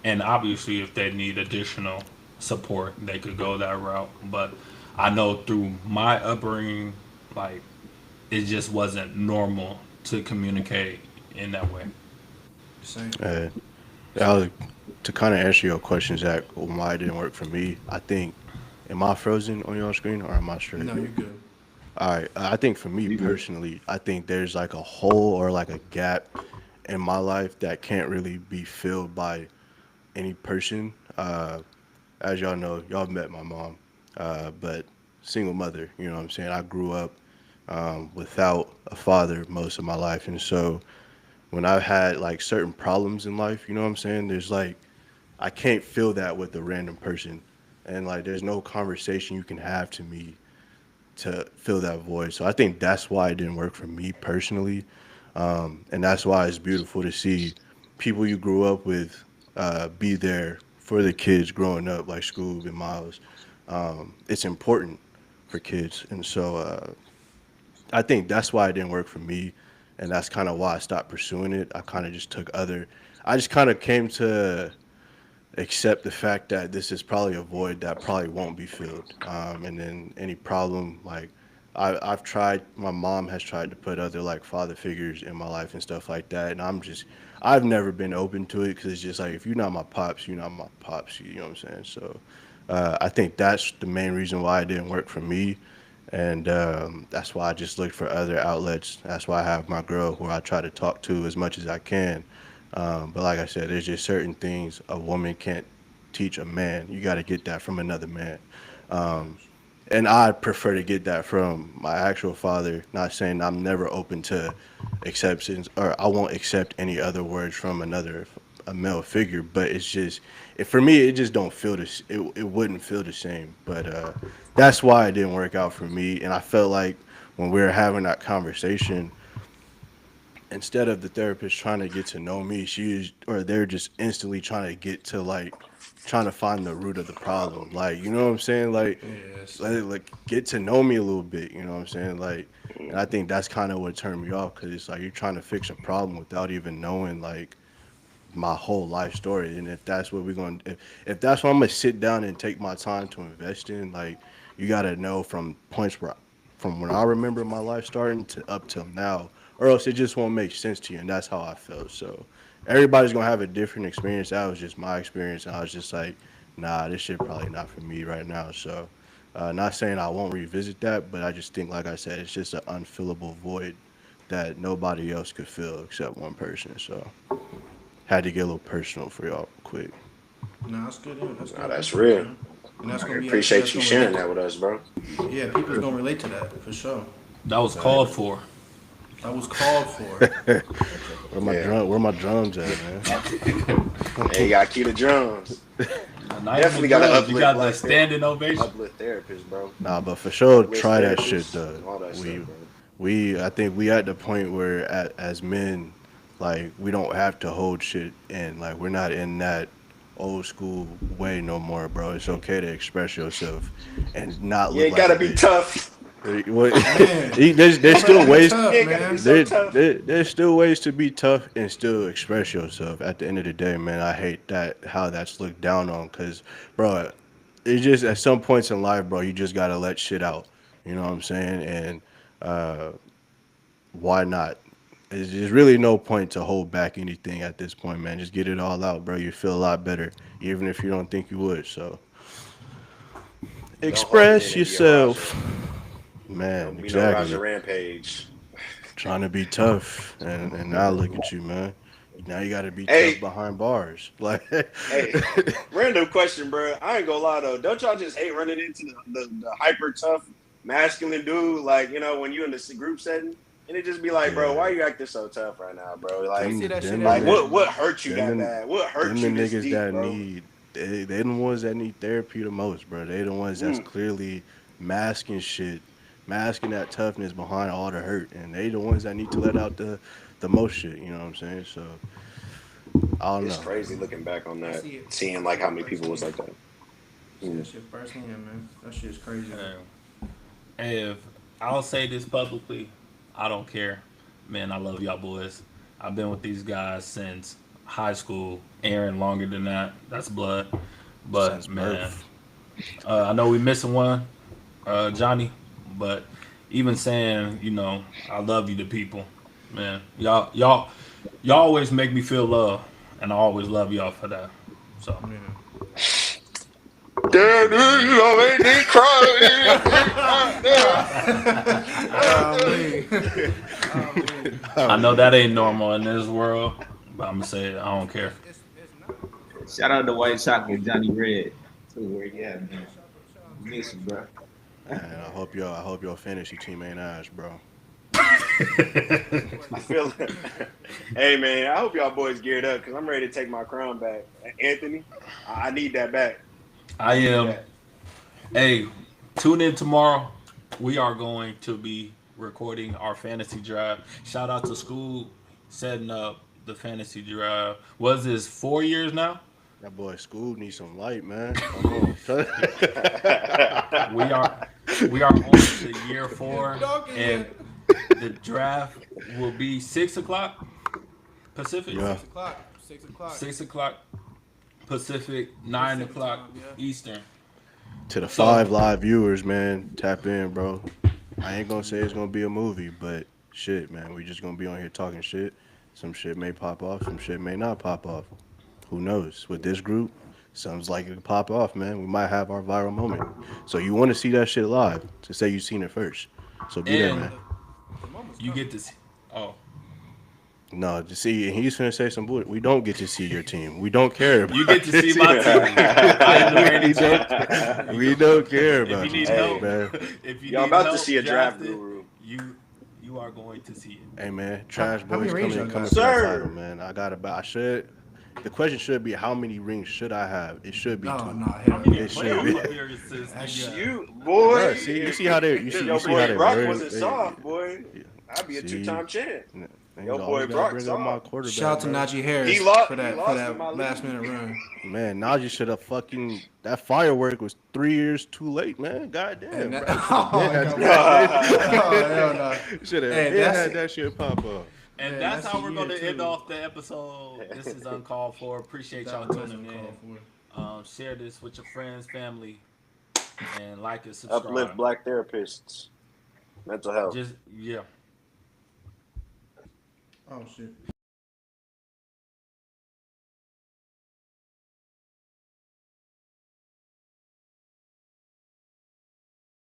and obviously if they need additional support they could go that route. But I know through my upbringing, like it just wasn't normal to communicate in that way. Same. uh, that was to kind of answer your question, Zach. On why it didn't work for me. I think, am I frozen on your screen or am I straight? No, you're good. All right. I think for me You good? personally, I think there's like a hole or like a gap in my life that can't really be filled by any person. As y'all know, y'all met my mom, but single mother. You know what I'm saying? I grew up without a father most of my life, and so when I've had like certain problems in life, you know what I'm saying? There's like I can't feel that with a random person, and like there's no conversation you can have to me to fill that void. So I think that's why it didn't work for me personally, and that's why it's beautiful to see people you grew up with be there for the kids growing up, like Scoob and Miles. It's important for kids, and so I think that's why it didn't work for me, and that's kind of why I stopped pursuing it. I kind of just took other. I just kind of came to accept the fact that this is probably a void that probably won't be filled. And then any problem, like I've tried, my mom has tried to put other like father figures in my life and stuff like that. And I've never been open to it because it's just like, if you're not my pops, you're not my pops, you know what I'm saying? So I think that's the main reason why it didn't work for me. And that's why I just looked for other outlets. That's why I have my girl who I try to talk to as much as I can But like I said, there's just certain things a woman can't teach a man. You got to get that from another man. Um, and I prefer to get that from my actual father. Not saying I'm never open to exceptions or I won't accept any other words from another a male figure, but it's just for me it just don't feel it wouldn't feel the same. But that's why it didn't work out for me, and I felt like when we were having that conversation, instead of the therapist trying to get to know me, or they're just instantly trying to get to like trying to find the root of the problem. Like, you know what I'm saying? Yes. Like get to know me a little bit. You know what I'm saying? Like, and I think that's kind of what turned me off because it's like you're trying to fix a problem without even knowing like my whole life story. And if that's what we're going, if that's what I'm gonna sit down and take my time to invest in, like you gotta know from points where, from when I remember my life starting to up till now, or else it just won't make sense to you. And that's how I felt. So everybody's gonna have a different experience. That was just my experience, and I was just like, nah, this shit probably not for me right now. So. Not saying I won't revisit that, but I just think, like I said, it's just an unfillable void that nobody else could fill except one person. So had to get a little personal for y'all quick. No, that's good. That's Nah, good that's insights, real. man. And that's I gonna be people appreciate that's you gonna sharing relate. that with us, bro. Yeah, people's gonna relate to that for sure. That was called for. That was called for. Yeah. Where my drums at, man? Hey, you gotta cue the drums. Not even the Definitely gotta drums. You uplift got the black ther- standing ovation. uplift therapists, bro. Nah, but for sure, Uplift try that shit therapists though. and all that stuff, We bro. I think we at the point where as men, like we don't have to hold shit in. Like we're not in that old school way no more, bro. It's okay to express yourself and not You look ain't like a gotta be bitch. tough. Man, There's y'all better still be ways. You tough, ain't gotta be man. so tough. There's still ways to be tough and still express yourself. At the end of the day, man, I hate that how that's looked down on. Cause, bro, it's just at some points in life, bro, you just gotta let shit out. You know what I'm saying? And why not? There's really no point to hold back anything at this point, man. Just get it all out, bro. You feel a lot better, even if you don't think you would. So Don't hold it in express and be a Raja. yourself, man. Don't be no Raja Exactly. Rampage. Trying to be tough, and now look at you, man. Now you got to be tough Hey, behind bars. Like, hey, random question, bro. I ain't gonna lie though. Don't y'all just hate running into the hyper tough masculine dude? Like, when you in the group setting, and it just be like, bro, yeah, why you acting so tough right now, bro? I see Like, that shit like every day, what bro. hurt you that them, bad? What them hurt the you this niggas deep, that bro? need. They the ones that need therapy the most, bro. They the ones that's Mm, clearly masking shit, masking that toughness behind all the hurt, and they the ones that need to let out the most shit. You know what I'm saying? So I don't it's know. crazy looking back on I that, see it. I seeing like see how it many people was firsthand. like that. See Mm. that shit firsthand, man. That shit's crazy. Uh, if I'll say this publicly, I don't care. Man, I love y'all boys. I've been with these guys since high school. Aaron longer than that. That's blood. Since But man, birth. I know we missing one, Johnny. But even saying, I love you to people, man. Y'all always make me feel love, and I always love y'all for that. So Yeah. Damn, dude, you gonna make me Golly. cry. Golly. I know Golly, that ain't man. normal in this world, but I'm gonna say it. I don't care. It's not. Shout out to White Chocolate Johnny Red. Tell you where you at, man. Shout out to Miss you, bro. And I hope your fantasy team ain't ass, bro. I feel. Hey man, I hope y'all boys geared up because I'm ready to take my crown back. Anthony, I need that back. I I need am. that. Hey, tune in tomorrow. We are going to be recording our fantasy drive. Shout out to school setting up the fantasy drive. Was this 4 years now? That boy school needs some light, man. Come on. We are we are on to year four, Dog in and here. the draft will be 6 o'clock Pacific, Yeah. 6 o'clock. 6 o'clock. 6 o'clock Pacific, nine Pacific o'clock time, yeah. Eastern. To the So 5 live viewers, man, tap in, bro. I ain't gonna say it's gonna be a movie, but shit, man, we just gonna be on here talking shit. Some shit may pop off, some shit may not pop off. Who knows? With this group, sounds like it could pop off, man. We might have our viral moment. So you want to see that shit live to say you seen it first. So be there, Oh, and man. the moment's you coming. get to see. Oh, No, to see, he's gonna say some bullshit. We don't get to see your team. We don't care about You get to see it. my team. I am the reigning champ. We don't care If about you your need team, help, Hey, man. if you y'all need about to help see a draft drafted, guru. you are going to see it. Hey man, trash How many boys rings coming y'all coming got? for that title, Sir. man. I got about. I should. The question should be how many rings should I have? It should be Oh two. no, How hell many no. It should playoff be. appearances do you have? You boy, Bro, see, you see how they, you see, if you your see how boy they Brock word. wasn't soft, boy, I'd be a See, two-time champ. niggas Your always boy gotta Brock bring up my soft. Shout quarterback, out to bro. Najee Harris for He that lost in my last league. minute run. Man, Najee should have fucking that firework was 3 years too late, man. And Goddamn, that, bro. Should have been oh, had no, oh hell no. that. Should have Hey, been that's had that shit pop up. And man, that's that's how the we're year going to end too. off the episode. This is Uncalled For. Appreciate That y'all was tuning uncalled in. for. Share this with your friends, family, and like and Uplift subscribe. black therapists, mental health. Just yeah. Oh shit.